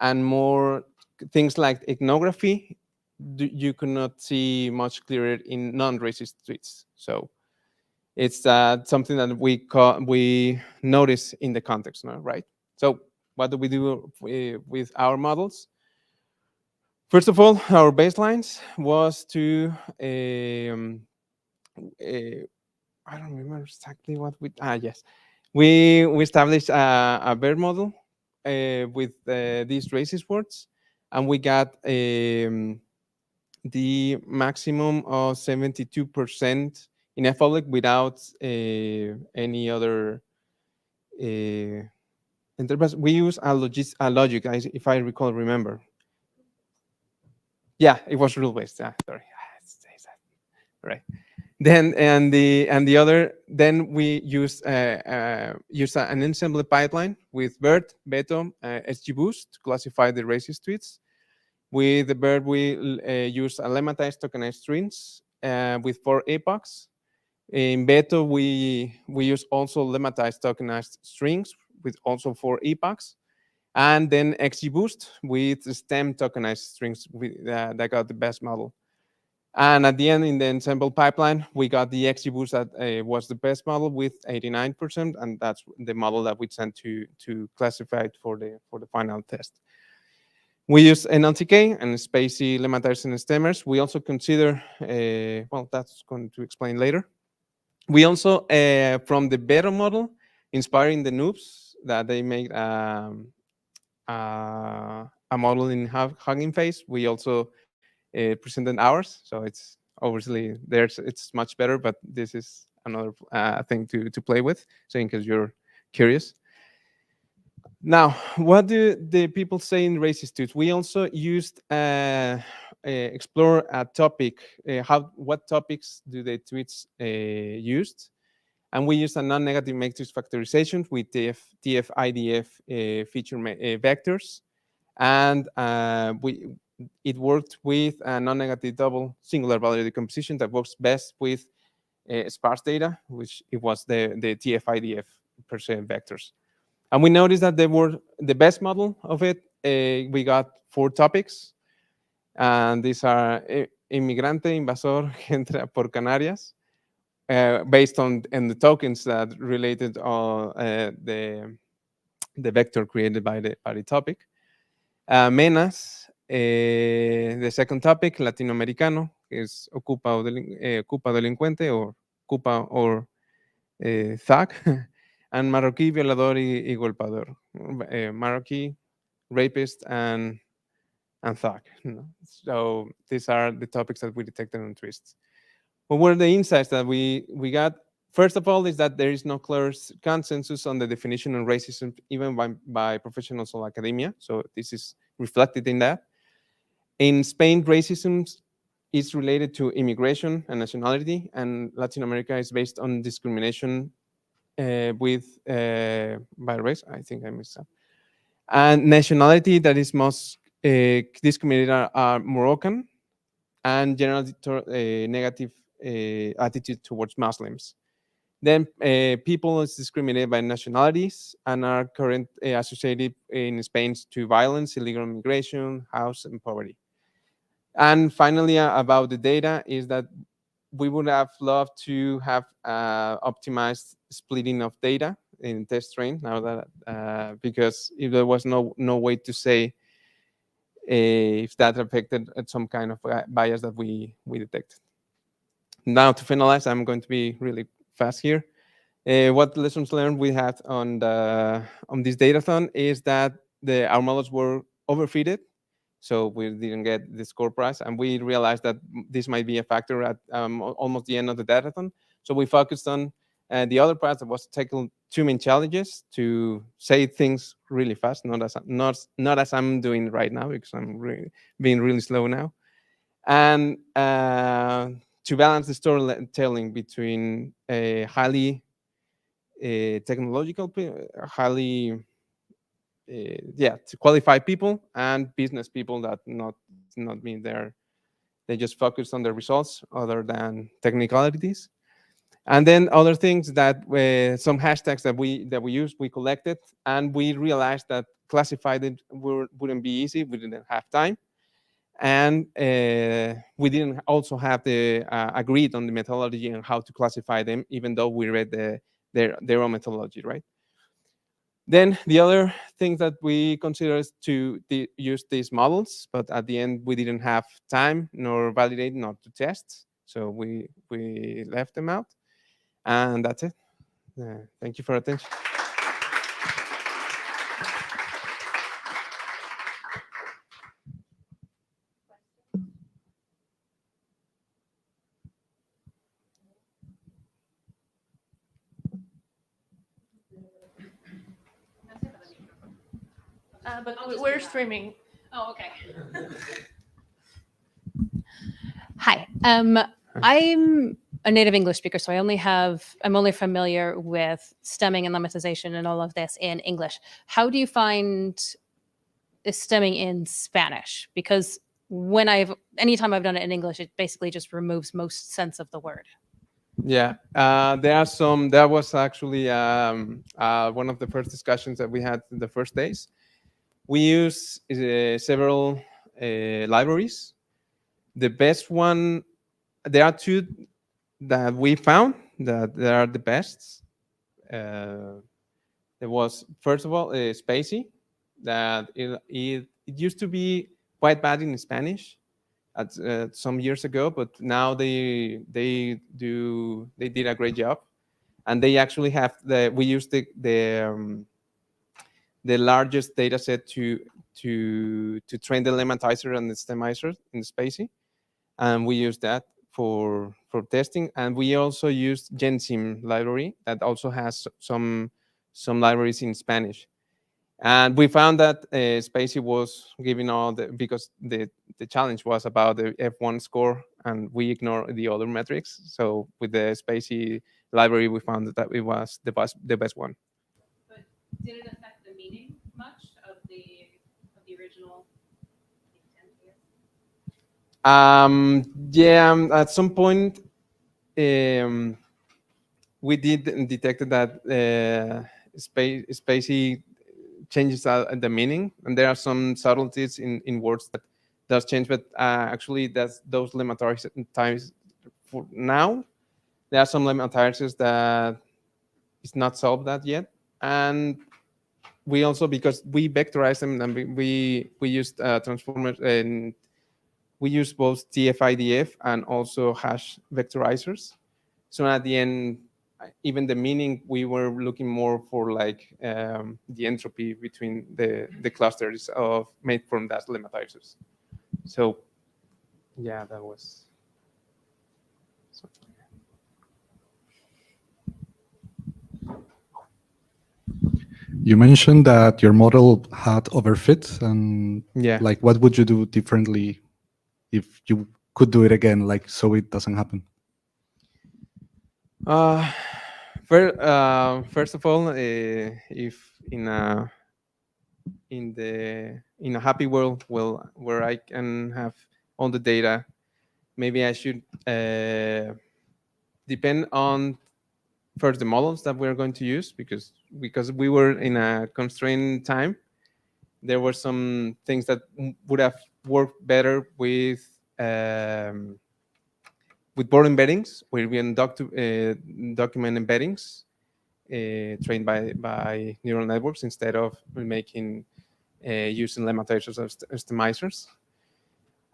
Speaker 10: and more things like ethnography you cannot see much clearer in non-racist tweets. So it's something that we notice in the context now, right? So what do we do with our models? First of all, our baselines was to I don't remember exactly what we. Yes, we established a BERT model with these racist words, and we got the maximum of 72% in F public without any other enterprise. We use a logic, if I remember. Yeah, it was rule based. Sorry, right. Then and the other, then we use an assembly pipeline with BERT, BETO, SGBoost to classify the racist tweets. With the BERT, we use a lemmatized tokenized strings with 4 epochs. In BETO, we use also lemmatized tokenized strings with also 4 epochs. And then XGBoost with stem tokenized strings that got the best model. And at the end, in the ensemble pipeline, we got the XGBoost that was the best model with 89%, and that's the model that we sent to classify it for the final test. We use NLTK and Spacey lemmatized and stemmers. We also consider, well, that's going to explain later. We also, from the BETO model, inspiring the noobs that they made a model in Hugging Face. We also presented ours, so it's obviously it's much better, but this is another thing to play with, so in case you're curious. Now, what do the people say in racist tweets? We also used explore a topic. What topics do the tweets used? And we used a non-negative matrix factorization with TF IDF feature vectors, and it worked with a non-negative double singular value decomposition that works best with sparse data, which it was the TF IDF per se vectors. And we noticed that they were the best model of it. We got 4 topics, and these are inmigrante, invasor, entra por Canarias, based on the tokens that related the vector created by the topic. Menas, the second topic, latinoamericano, is ocupa delincuente, or ocupa or thug. And Marroquí, violador y golpeador. Marroquí, rapist, and thug. So these are the topics that we detected on tweets. What were the insights that we got? First of all, is that there is no clear consensus on the definition of racism, even by professionals or academia. So this is reflected in that. In Spain, racism is related to immigration and nationality, and Latin America is based on discrimination by race. I think I missed that. And nationality that is most discriminated are Moroccan, and generally negative attitude towards Muslims. Then people is discriminated by nationalities and are currently associated in Spain to violence, illegal immigration, house, and poverty. And finally, about the data is that we would have loved to have optimized splitting of data in test train. Now that because if there was no way to say if that affected some kind of bias that we detected. Now to finalize, I'm going to be really fast here. What lessons learned we had on this datathon is that our models were overfitted, so we didn't get the score prize, and we realized that this might be a factor at almost the end of the datathon. So we focused on the other part that was tackle 2 main challenges: to say things really fast, not as I'm doing right now, because I'm being really slow now, and to balance the storytelling between a highly technological, highly to qualify people and business people that not mean they just focus on the results other than technicalities. And then other things that some hashtags that we used, we collected, and we realized that classified it wouldn't be easy. We didn't have time, and we didn't also have the agreed on the methodology and how to classify them, even though we read their own methodology, right? Then the other thing that we consider is to use these models, but at the end we didn't have time nor validate nor to test. So we left them out, and that's it. Thank you for attention.
Speaker 1: But we're streaming.
Speaker 11: Oh, okay. Hi. I'm a native English speaker, so I'm only familiar with stemming and lemmatization and all of this in English. How do you find stemming in Spanish? Because anytime I've done it in English, it basically just removes most sense of the word.
Speaker 10: Yeah, there are some. That was actually one of the first discussions that we had in the first days. We use several libraries. The best one, there are two that we found that they are the best. There was, first of all, Spacey, that it used to be quite bad in Spanish at some years ago, but now they did a great job, and they actually have we use the largest data set to train the lemmatizer and the stemizer in the Spacey, and we use that for testing. And we also used GenSim library that also has some libraries in Spanish. And we found that Spacey was giving all because the challenge was about the F1 score, and we ignore the other metrics. So with the Spacey library, we found that it was the best one.
Speaker 11: But did it affect the meaning much of the original intent?
Speaker 10: Yeah, at some point, we did detect that Spacey changes the meaning, and there are some subtleties in words that does change, but actually those lemmatizers for now. There are some lemmatizers that is not solved that yet, and we also, because we vectorize them, and we used transformers, and we use both TF-IDF and also hash vectorizers. So at the end, even the meaning, we were looking more for like the entropy between the clusters made from that lemmatizers. So yeah, that was.
Speaker 9: You mentioned that your model had overfit, and
Speaker 10: yeah,
Speaker 9: like, what would you do differently if you could do it again, like, so it doesn't happen?
Speaker 10: First of all, if in a happy world, where I can have all the data, maybe I should depend on first the models that we're going to use, because we were in a constrained time. There were some things that would have worked better with board embeddings, where we document embeddings trained by neural networks instead of making using lemmatizers as optimizers.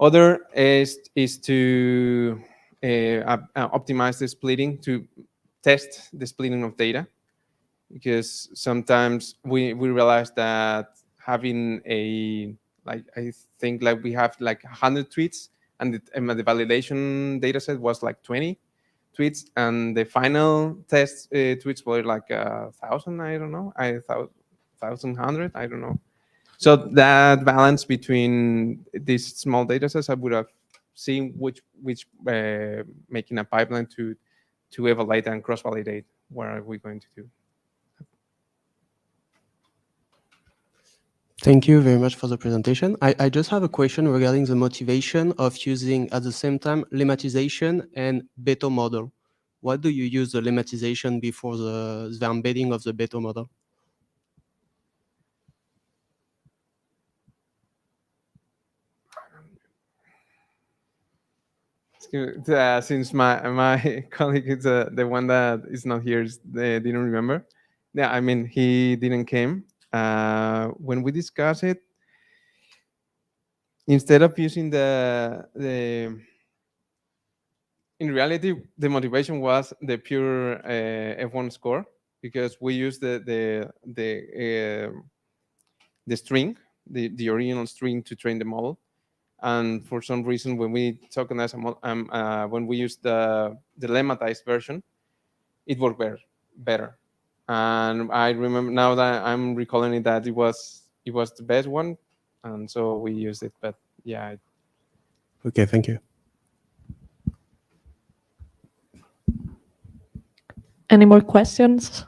Speaker 10: Other is to optimize the splitting, to test the splitting of data, because sometimes we realize that having I think like we have like 100 tweets, and the validation data set was like 20 tweets, and the final test tweets were like 1,000, I don't know, 1,100, I don't know. So that balance between these small data sets, I would have seen which making a pipeline to evaluate and cross-validate. What are we going to do?
Speaker 8: Thank you very much for the presentation. I just have a question regarding the motivation of using at the same time lemmatization and BETO model. What do you use the lemmatization before the embedding of the BETO model?
Speaker 10: Since my colleague is the one that is not here, they didn't remember. Yeah, I mean, he didn't came. When we discuss it, instead of using the in reality, the motivation was the pure F1 score, because we used the string, the original string to train the model. And for some reason, when we tokenize when we use the lemmatized version, it worked better. And I remember now that I'm recalling it, that it was the best one, and so we used it. But yeah.
Speaker 2: Okay, thank you.
Speaker 1: Any more questions?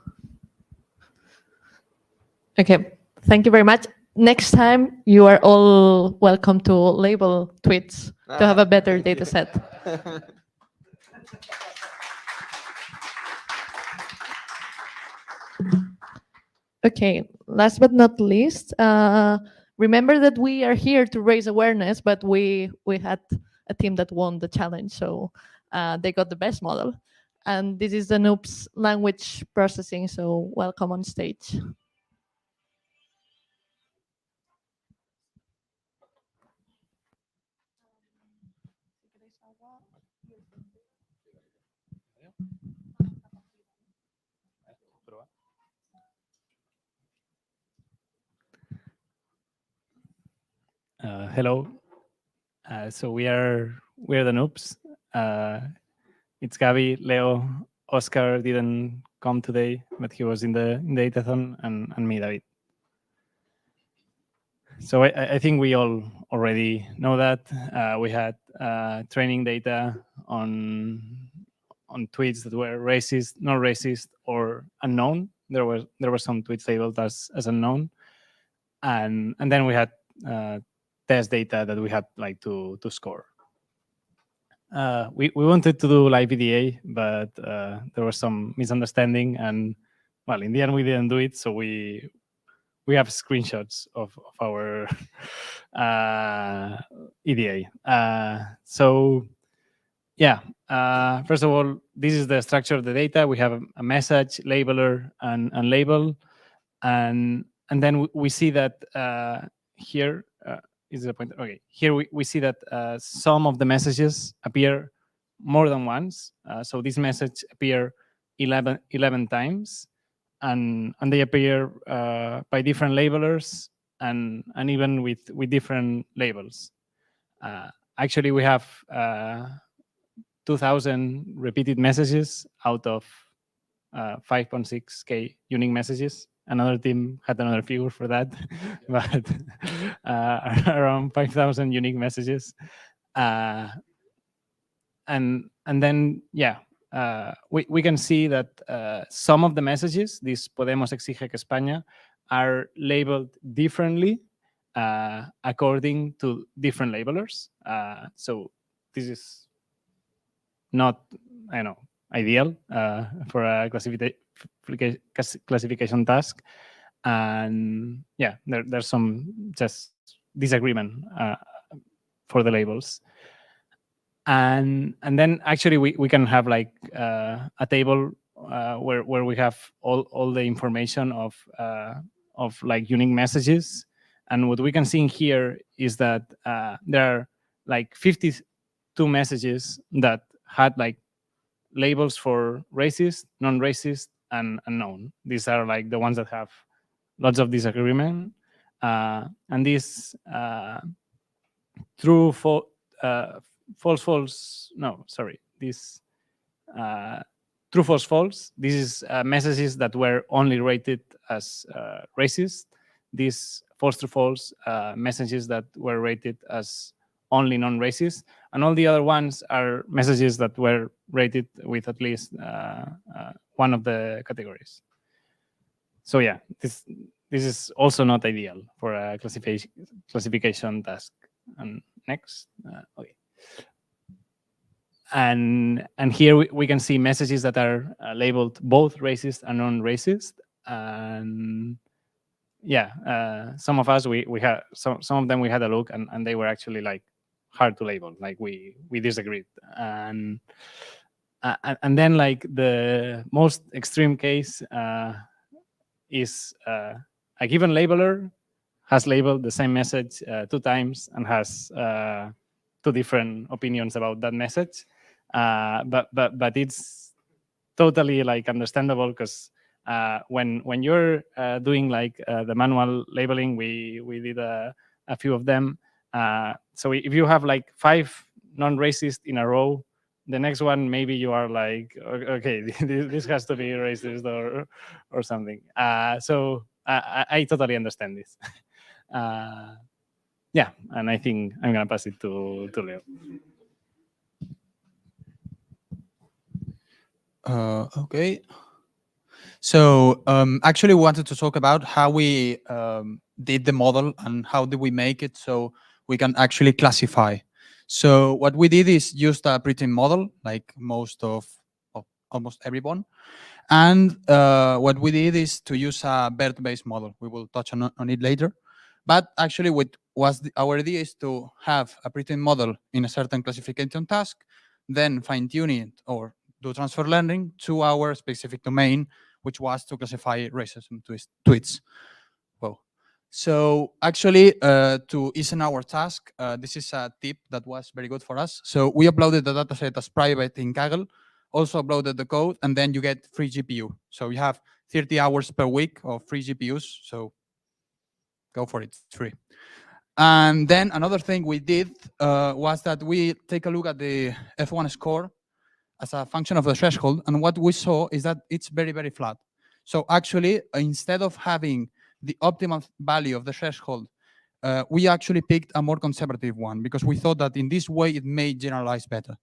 Speaker 1: Okay, thank you very much. Next time, you are all welcome to label tweets to have a better data set. Okay, last but not least, remember that we are here to raise awareness, but we had a team that won the challenge, so they got the best model. And this is the Noops language processing, so welcome on stage.
Speaker 12: Hello. So we are the Noops. It's Gabi, Leo, Oscar didn't come today, but he was in the Datathon, and me, David. So I think we all already know that we had training data on tweets that were racist, not racist, or unknown. There were some tweets labeled as unknown, and then we had test data that we had like to score. We wanted to do live EDA, but there was some misunderstanding, and well, in the end we didn't do it. So we have screenshots of our EDA. So yeah, first of all, this is the structure of the data. We have a message, labeler, and label, and then we see that here is the point. Okay, here we see that some of the messages appear more than once. So this message appear 11 times, and they appear by different labelers and even with different labels. Actually, we have 2,000 repeated messages out of 5.6K unique messages. Another team had another figure for that, but around 5,000 unique messages. And then, yeah, we can see that some of the messages, this Podemos exige que España, are labeled differently according to different labelers. So this is not, I know, ideal for a classification task. And yeah, there's some just disagreement for the labels. And then actually we can have like a table where we have all the information of like unique messages. And what we can see in here is that there are like 52 messages that had like labels for racist, non-racist, and unknown. These are like the ones that have lots of disagreement. And these true, false, no, sorry. This true, false, false. This is messages that were only rated as racist. These false, true, false messages that were rated as only non-racist, and all the other ones are messages that were rated with at least one of the categories. So yeah, this is also not ideal for a classification task. And next, okay. And here we can see messages that are labeled both racist and non-racist. And yeah, some of us we had some of them we had a look, and they were actually like hard to label. Like we disagreed. And then like the most extreme case is a given labeler has labeled the same message 2 times and has 2 different opinions about that message. But it's totally like understandable because when you're doing like the manual labeling, we did a few of them. So if you have like 5 non-racist in a row, the next one maybe you are like, okay, this has to be racist or something. So I totally understand this. Yeah, and I think I'm gonna pass it to Leo.
Speaker 13: Okay. So actually, we wanted to talk about how we did the model and how did we make it so we can actually classify. So what we did is used a pre-trained model, like most of almost everyone. And what we did is to use a BERT-based model. We will touch on it later. But actually, our idea is to have a pre-trained model in a certain classification task, then fine-tune it or do transfer learning to our specific domain, which was to classify racism tweets. Well, so actually, to ease in our task, this is a tip that was very good for us. So we uploaded the dataset as private in Kaggle, also uploaded the code, and then you get free GPU. So you have 30 hours per week of free GPUs. So go for it, it's free. And then another thing we did was that we take a look at the F1 score as a function of the threshold. And what we saw is that it's very, very flat. So actually, instead of having the optimal value of the threshold, we actually picked a more conservative one because we thought that in this way, it may generalize better.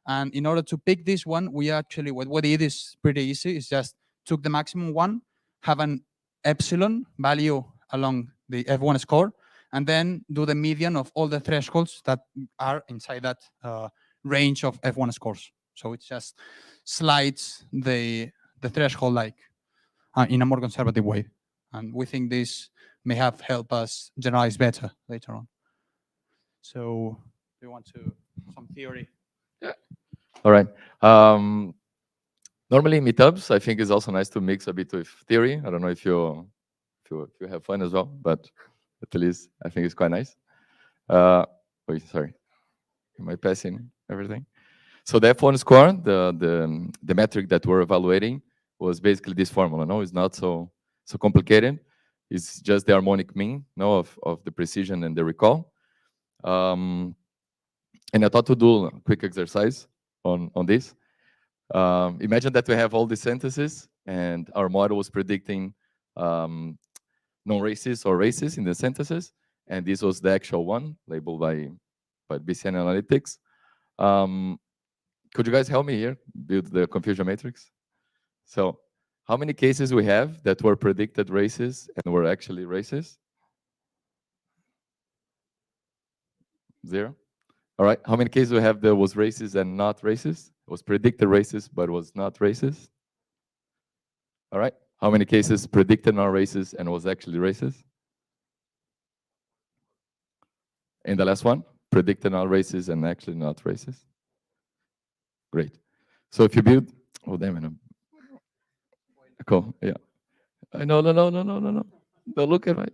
Speaker 13: And in order to pick this one, we actually, what we did is pretty easy. It's just took the maximum one, have an epsilon value along the F1 score, and then do the median of all the thresholds that are inside that range of F1 scores. So it just slides the threshold like in a more conservative way. And we think this may have helped us generalize better later on. So do you want to some theory?
Speaker 14: Yeah. All right. Normally in meetups, I think it's also nice to mix a bit with theory. I don't know if you have fun as well, but at least I think it's quite nice. Wait, sorry. Am I passing everything? So the F1 score, the metric that we're evaluating was basically this formula. No, it's not so complicated. It's just the harmonic mean, no, of the precision and the recall. And I thought to do a quick exercise on this. Imagine that we have all these sentences, and our model was predicting non-racist or racist in the sentences, and this was the actual one labeled by BCN Analytics. Could you guys help me here build the confusion matrix? So how many cases we have that were predicted racist and were actually racist? 0. All right. How many cases we have that was racist and not racist? It was predicted racist but was not racist? All right. How many cases predicted not racist and was actually racist? And the last one, predicted not racist and actually not racist. Great. So if you build, oh damn it, cool, yeah. No. Don't look at my.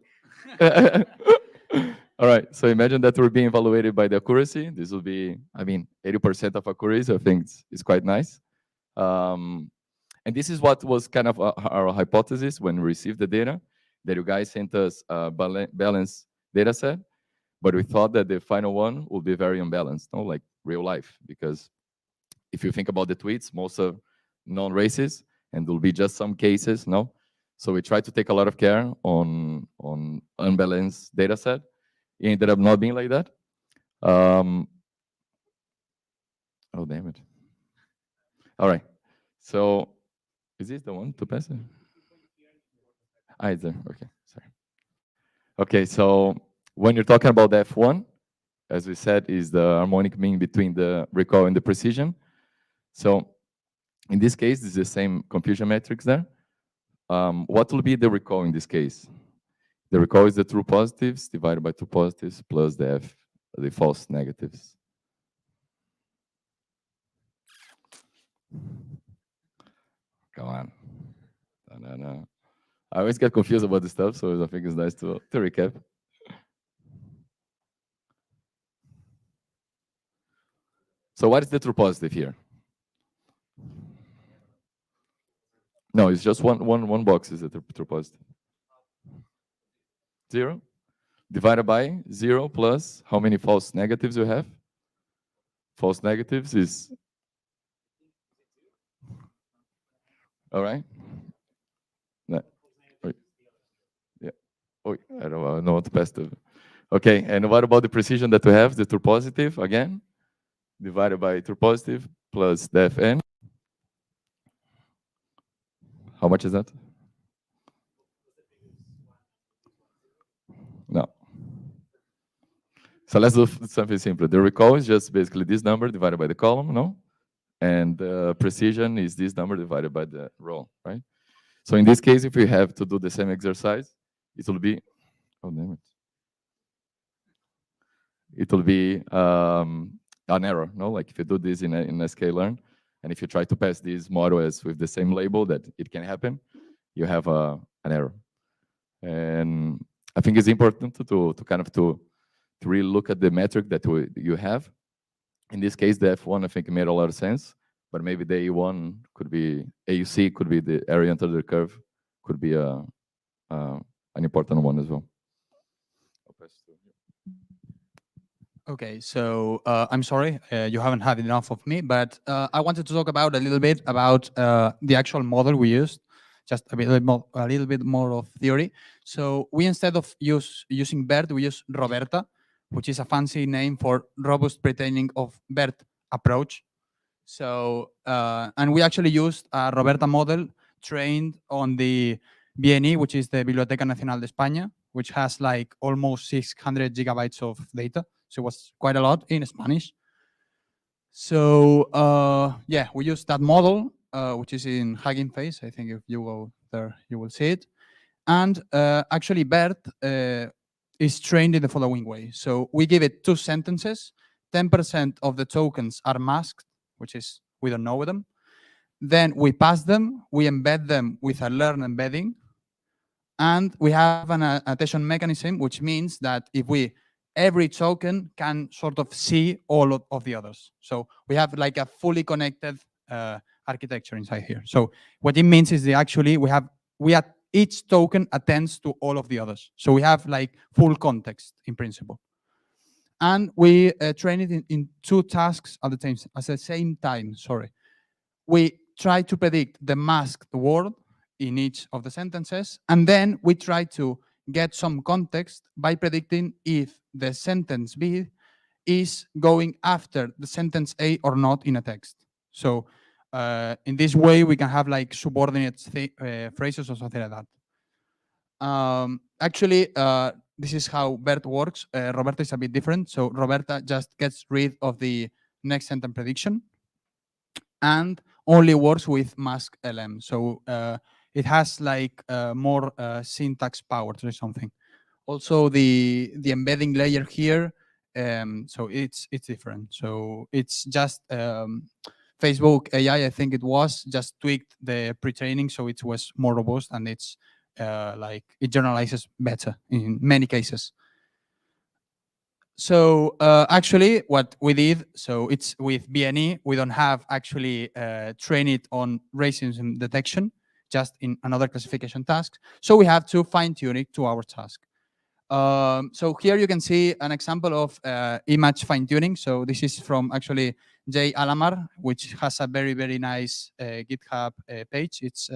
Speaker 14: All right. So imagine that we're being evaluated by the accuracy. This will be, I mean, 80% of accuracy. I think it's quite nice. And this is what was kind of our hypothesis when we received the data, that you guys sent us a balanced data set, but we thought that the final one will be very unbalanced, no, like real life, because if you think about the tweets, most are non-racist, and there'll be just some cases, no? So we tried to take a lot of care on unbalanced data set. It ended up not being like that. Oh, damn it. All right. So is this the one to pass it? Ah, it's there. Okay, sorry. Okay, so when you're talking about the F1, as we said, is the harmonic mean between the recall and the precision. So in this case, this is the same confusion matrix there. What will be the recall in this case? The recall is the true positives divided by true positives plus the false negatives. Come on. No. I always get confused about this stuff, so I think it's nice to recap. So what is the true positive here? No, it's just one box is the true positive. 0 divided by 0 plus how many false negatives you have? False negatives is, all right? No. Yeah. Oh, I don't know what to pass the. Okay, and what about the precision that we have? The true positive again, divided by true positive plus def n. How much is that? No. So let's do something simple. The recall is just basically this number divided by the column, no? And precision is this number divided by the row, right? So in this case, if we have to do the same exercise, it will be, oh damn it. It will be an error, no? Like if you do this in sklearn, and if you try to pass this model as with the same label that it can happen, you have an error. And I think it's important to kind of to really look at the metric that you have. In this case, the F1 I think made a lot of sense, but maybe the A1 could be AUC, could be the area under the curve, could be an important one as well.
Speaker 13: Okay, so I'm sorry, you haven't had enough of me, but I wanted to talk about a little bit about the actual model we used, just a little bit more of theory. So we, instead of using BERT, we use Roberta, which is a fancy name for robust pretaining of BERT approach. So, and we actually used a Roberta model trained on the BNE, which is the Biblioteca Nacional de España, which has like almost 600 gigabytes of data. So it was quite a lot in Spanish. So yeah, we used that model, which is in Hugging Face. I think if you go there, you will see it. And actually, BERT is trained in the following way. So we give it 2 sentences. 10% of the tokens are masked, which is we don't know them. Then we pass them. We embed them with a learn embedding. And we have an attention mechanism, which means that if every token can sort of see all of the others. So we have like a fully connected architecture inside here. So what it means is each token attends to all of the others. So we have like full context in principle. And we train it in 2 tasks at the same time. Sorry. We try to predict the masked word in each of the sentences, and then we try to get some context by predicting if the sentence B is going after the sentence A or not in a text. So in this way, we can have like subordinate phrases or something like that. Actually, this is how BERT works. Roberta is a bit different. So Roberta just gets rid of the next sentence prediction and only works with mask LM. So it has like more syntax power or something. Also, the embedding layer here, so it's different. So it's just Facebook AI, I think it was, just tweaked the pre-training so it was more robust, and it's like it generalizes better in many cases. So actually what we did, so it's with BNE, we don't have actually train it on racism detection, just in another classification task. So we have to fine tune it to our task. So here you can see an example of image fine tuning. So this is from actually Jay Alamar, which has a very, very nice GitHub page. It's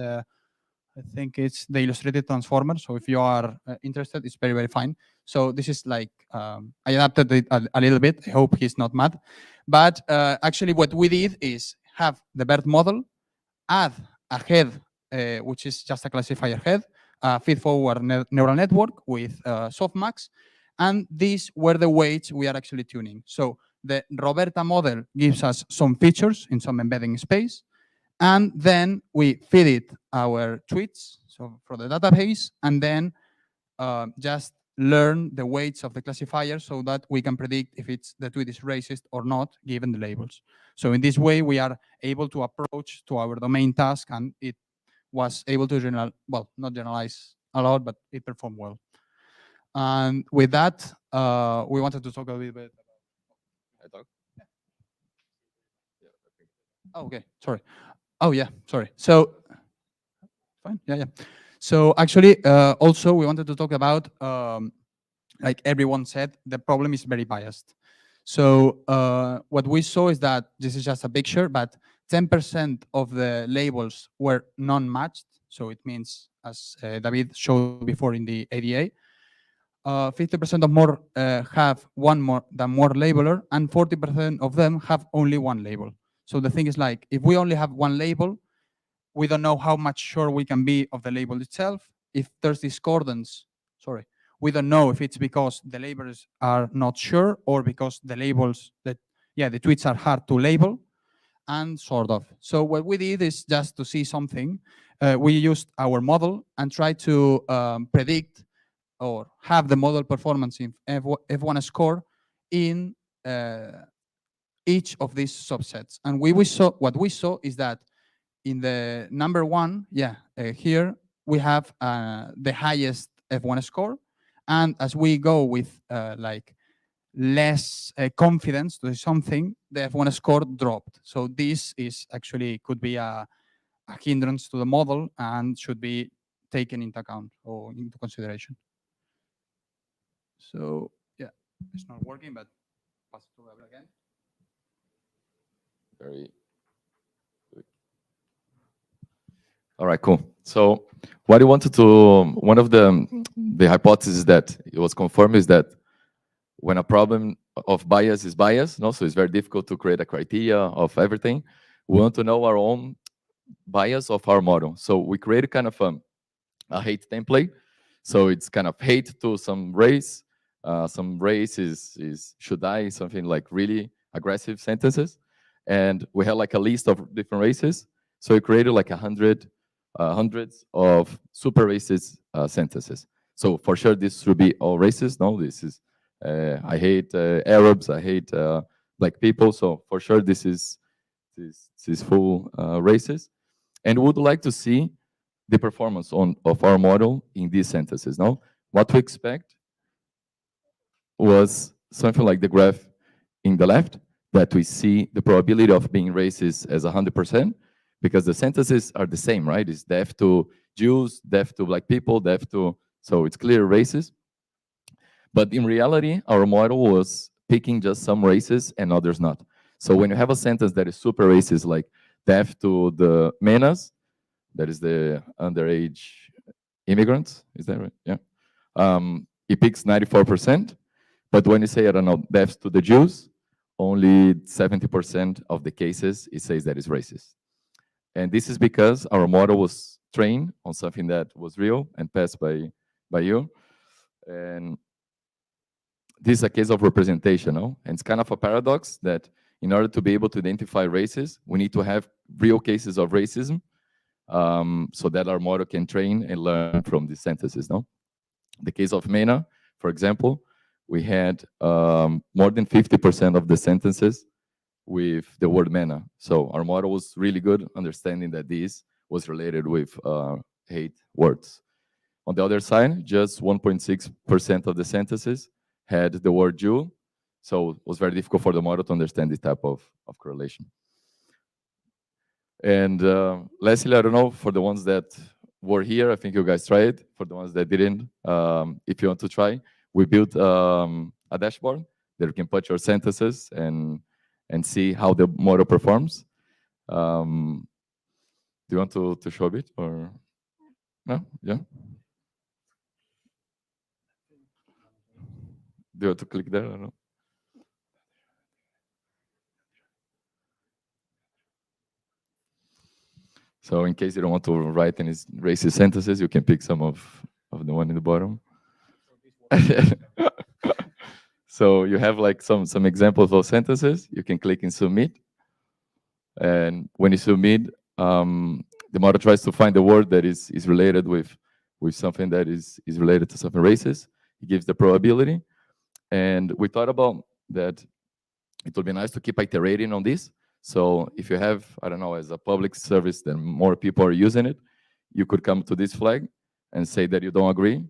Speaker 13: I think it's the illustrated transformer. So if you are interested, it's very, very fine. So this is like, I adapted it a little bit. I hope he's not mad. But actually what we did is have the BERT model, add a head, which is just a classifier head, feed-forward neural network with softmax. And these were the weights we are actually tuning. So the Roberta model gives us some features in some embedding space. And then we feed it our tweets, so for the database, and then just learn the weights of the classifier so that we can predict if the tweet is racist or not, given the labels. So in this way, we are able to approach to our domain task, and it was able to not generalize a lot, but it performed well. And with that, we wanted to talk a little bit about. Oh, okay, sorry. Oh yeah, sorry. So, fine, yeah. So actually, also we wanted to talk about, like everyone said, the problem is very biased. So what we saw is that this is just a picture, but 10% of the labels were non-matched. So it means, as David showed before in the ADA, 50% of more have one more labeler, and 40% of them have only one label. So the thing is, like, if we only have one label, we don't know how much sure we can be of the label itself. If there's discordance, sorry, we don't know if it's because the labels are not sure or because the labels that, yeah, the tweets are hard to label, and sort of. So what we did is just to see something. We used our model and tried to predict or have the model performance in F1 score in each of these subsets. And what we saw is that in the number one, here we have the highest F1 score. And as we go with like less confidence to something, the F1 score dropped. So this is actually could be a hindrance to the model and should be taken into account or into consideration. So yeah, it's not working, but pass it to Gabriel again.
Speaker 14: Very good. All right, cool. So what I wanted to, one of the hypotheses that it was confirmed is that when a problem of bias is bias, no, so it's very difficult to create a criteria of everything. We want to know our own bias of our model. So we created kind of a hate template. So it's kind of hate to some race. Some race is should I, something like really aggressive sentences. And we had like a list of different races. So we created like hundreds of super racist sentences. So for sure, this should be all races. No, this is, I hate Arabs, I hate black people. So for sure, this is full racist. And we would like to see the performance of our model in these sentences. Now, what we expect was something like the graph in the left, that we see the probability of being racist as 100%, because the sentences are the same, right? It's death to Jews, death to black people, death to, so it's clear racist. But in reality, our model was picking just some races and others not. So when you have a sentence that is super racist, like death to the menas, that is the underage immigrants, is that right? Yeah. It picks 94%. But when you say, I don't know, death to the Jews, only 70% of the cases it says that is racist. And this is because our model was trained on something that was real and passed by you. And this is a case of representation, no? And it's kind of a paradox that in order to be able to identify races, we need to have real cases of racism, so that our model can train and learn from these sentences, no? The case of MENA, for example, we had more than 50% of the sentences with the word MENA. So our model was really good, understanding that this was related with hate words. On the other side, just 1.6% of the sentences had the word Jew. So it was very difficult for the model to understand this type of correlation. And lastly, I don't know, for the ones that were here, I think you guys tried. For the ones that didn't, if you want to try, we built a dashboard that you can put your sentences and see how the model performs. Do you want to show a bit, or no? Yeah. Do you have to click there? I don't know. So in case you don't want to write any racist sentences, you can pick some of the one in the bottom. So you have like some examples of sentences. You can click and submit. And when you submit, the model tries to find the word that is related with something that is related to something racist. It gives the probability. And we thought about that it would be nice to keep iterating on this. So if you have, I don't know, as a public service, then more people are using it, you could come to this flag and say that you don't agree.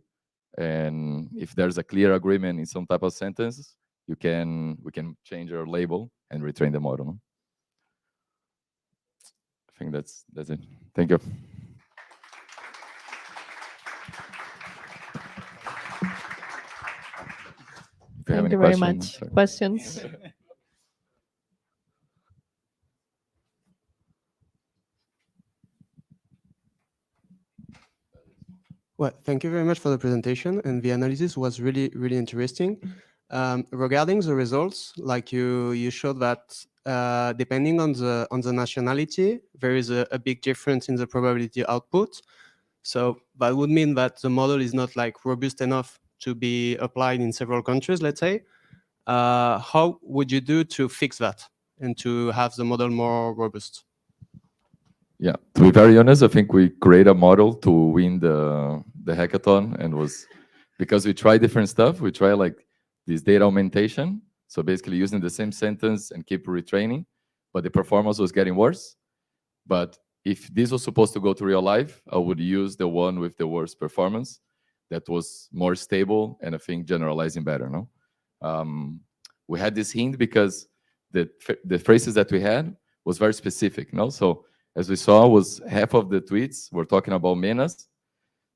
Speaker 14: And if there's a clear agreement in some type of sentence, we can change your label and retrain the model. think that's it. Thank you. If you have
Speaker 1: Thank
Speaker 14: any
Speaker 1: you very
Speaker 14: questions,
Speaker 1: much.
Speaker 14: sorry.
Speaker 1: Questions?
Speaker 8: Well, thank you very much for the presentation, and the analysis was really, really interesting. Regarding the results, like you showed that depending on the nationality, there is a big difference in the probability output. So that would mean that the model is not like robust enough to be applied in several countries, let's say. How would you do to fix that and to have the model more robust?
Speaker 14: Yeah, to be very honest, I think we create a model to win the hackathon, and was because we try different stuff. We try like this data augmentation, so basically using the same sentence and keep retraining, but the performance was getting worse. But if this was supposed to go to real life, I would use the one with the worst performance that was more stable and I think generalizing better. No, we had this hint because the phrases that we had was very specific. No, so as we saw, was half of the tweets were talking about menace.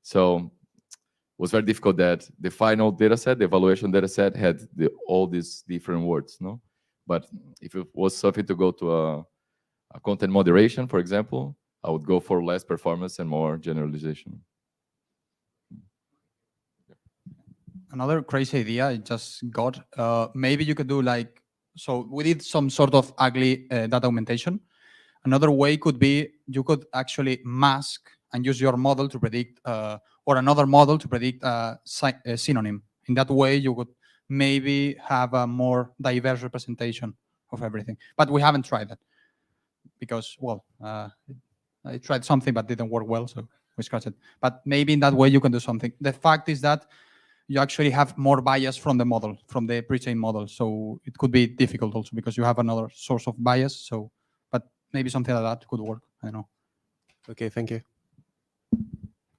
Speaker 14: So it was very difficult that the final data set, the evaluation data set, had all these different words. No, but if it was something to go to a content moderation, for example, I would go for less performance and more generalization.
Speaker 13: Another crazy idea I just got, maybe you could do like, so we did some sort of ugly data augmentation. Another way could be you could actually mask and use your model to predict, or another model to predict a synonym. In that way, you could maybe have a more diverse representation of everything. But we haven't tried that because, well, I tried something but didn't work well, so we scratched it. But maybe in that way you can do something. The fact is that you actually have more bias from the model, from the pre-trained model. So it could be difficult also because you have another source of bias. So, but maybe something like that could work. I don't know.
Speaker 8: Okay, thank you.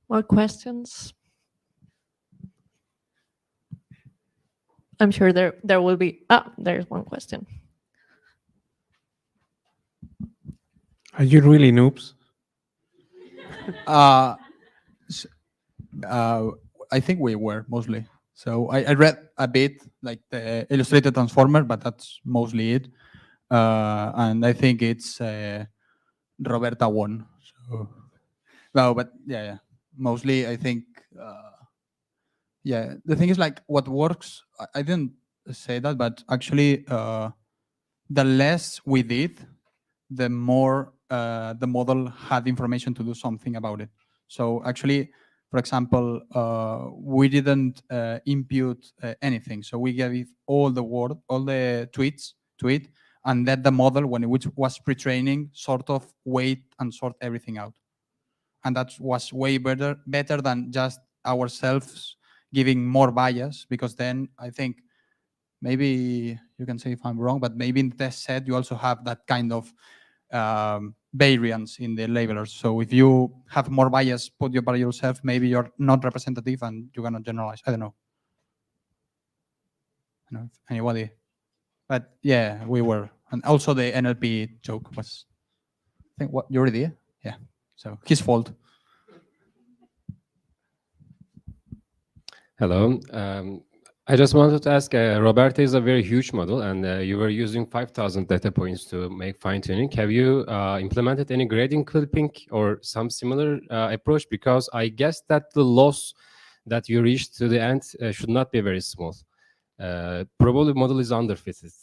Speaker 1: More questions? I'm sure there will be. There's one question.
Speaker 6: Are you really noobs?
Speaker 13: I think we were mostly. So I read a bit like the illustrated transformer, but that's mostly it. And I think it's Roberta won. So, no, but yeah. Mostly, I think. Yeah, the thing is like what works. I didn't say that, but actually, the less we did, the more the model had information to do something about it. So actually, for example, we didn't impute anything. So we gave it all the tweets to it, and let the model, when it was pre-training, sort of wait and sort everything out. And that was way better than just ourselves giving more bias, because then I think maybe you can say if I'm wrong, but maybe in the test set you also have that kind of variance in the labelers. So if you have more bias put by yourself, maybe you're not representative and you cannot generalize. I don't know. I don't know if anybody. But yeah, we were. And also the NLP joke was, I think, what, your idea? Yeah. So his fault.
Speaker 15: Hello. I just wanted to ask, Roberta is a very huge model, and you were using 5,000 data points to make fine-tuning. Have you implemented any grading clipping or some similar approach? Because I guess that the loss that you reached to the end should not be very small. Probably model is underfitted,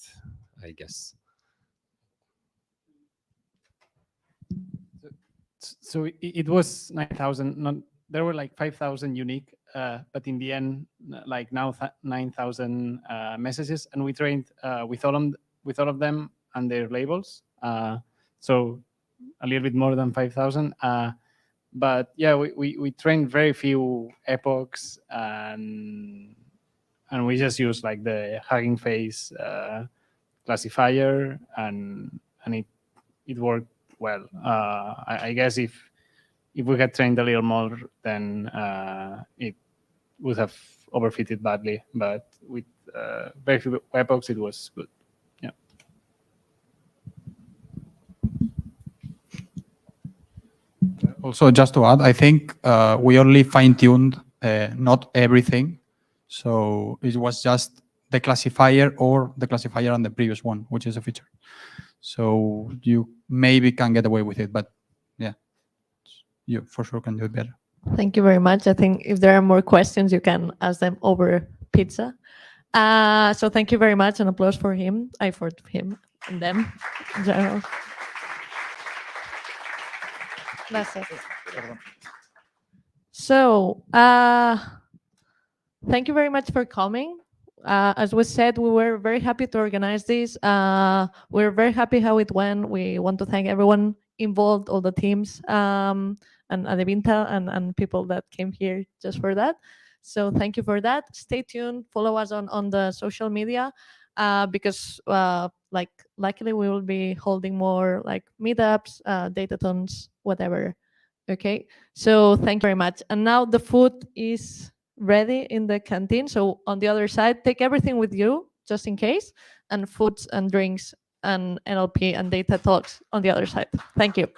Speaker 15: I guess.
Speaker 12: So it was 9,000. There were like 5,000 unique, but in the end, like now 9,000 messages, and we trained with all of them and their labels. So a little bit more than 5,000. But yeah, we trained very few epochs, and we just used like the Hugging Face classifier, and it worked well. I guess if we had trained a little more, then it would have overfitted badly. But with very few epochs, it was good. Yeah.
Speaker 13: Also, just to add, I think we only fine-tuned not everything. So it was just the classifier or the classifier and the previous one, which is a feature. So you maybe can get away with it, but yeah, you for sure can do it better.
Speaker 1: Thank you very much. I think if there are more questions, you can ask them over pizza. So thank you very much. An applause for him. For him and them in general. That's it. So thank you very much for coming. As was said, we were very happy to organize this. We're very happy how it went. We want to thank everyone involved, all the teams, and Adevinta and people that came here just for that. So thank you for that. Stay tuned. Follow us on the social media because like luckily we will be holding more like meetups, datathons, whatever. Okay. So thank you very much. And now the food is ready in the canteen. So on the other side, take everything with you just in case, and foods and drinks and NLP and data talks on the other side. Thank you.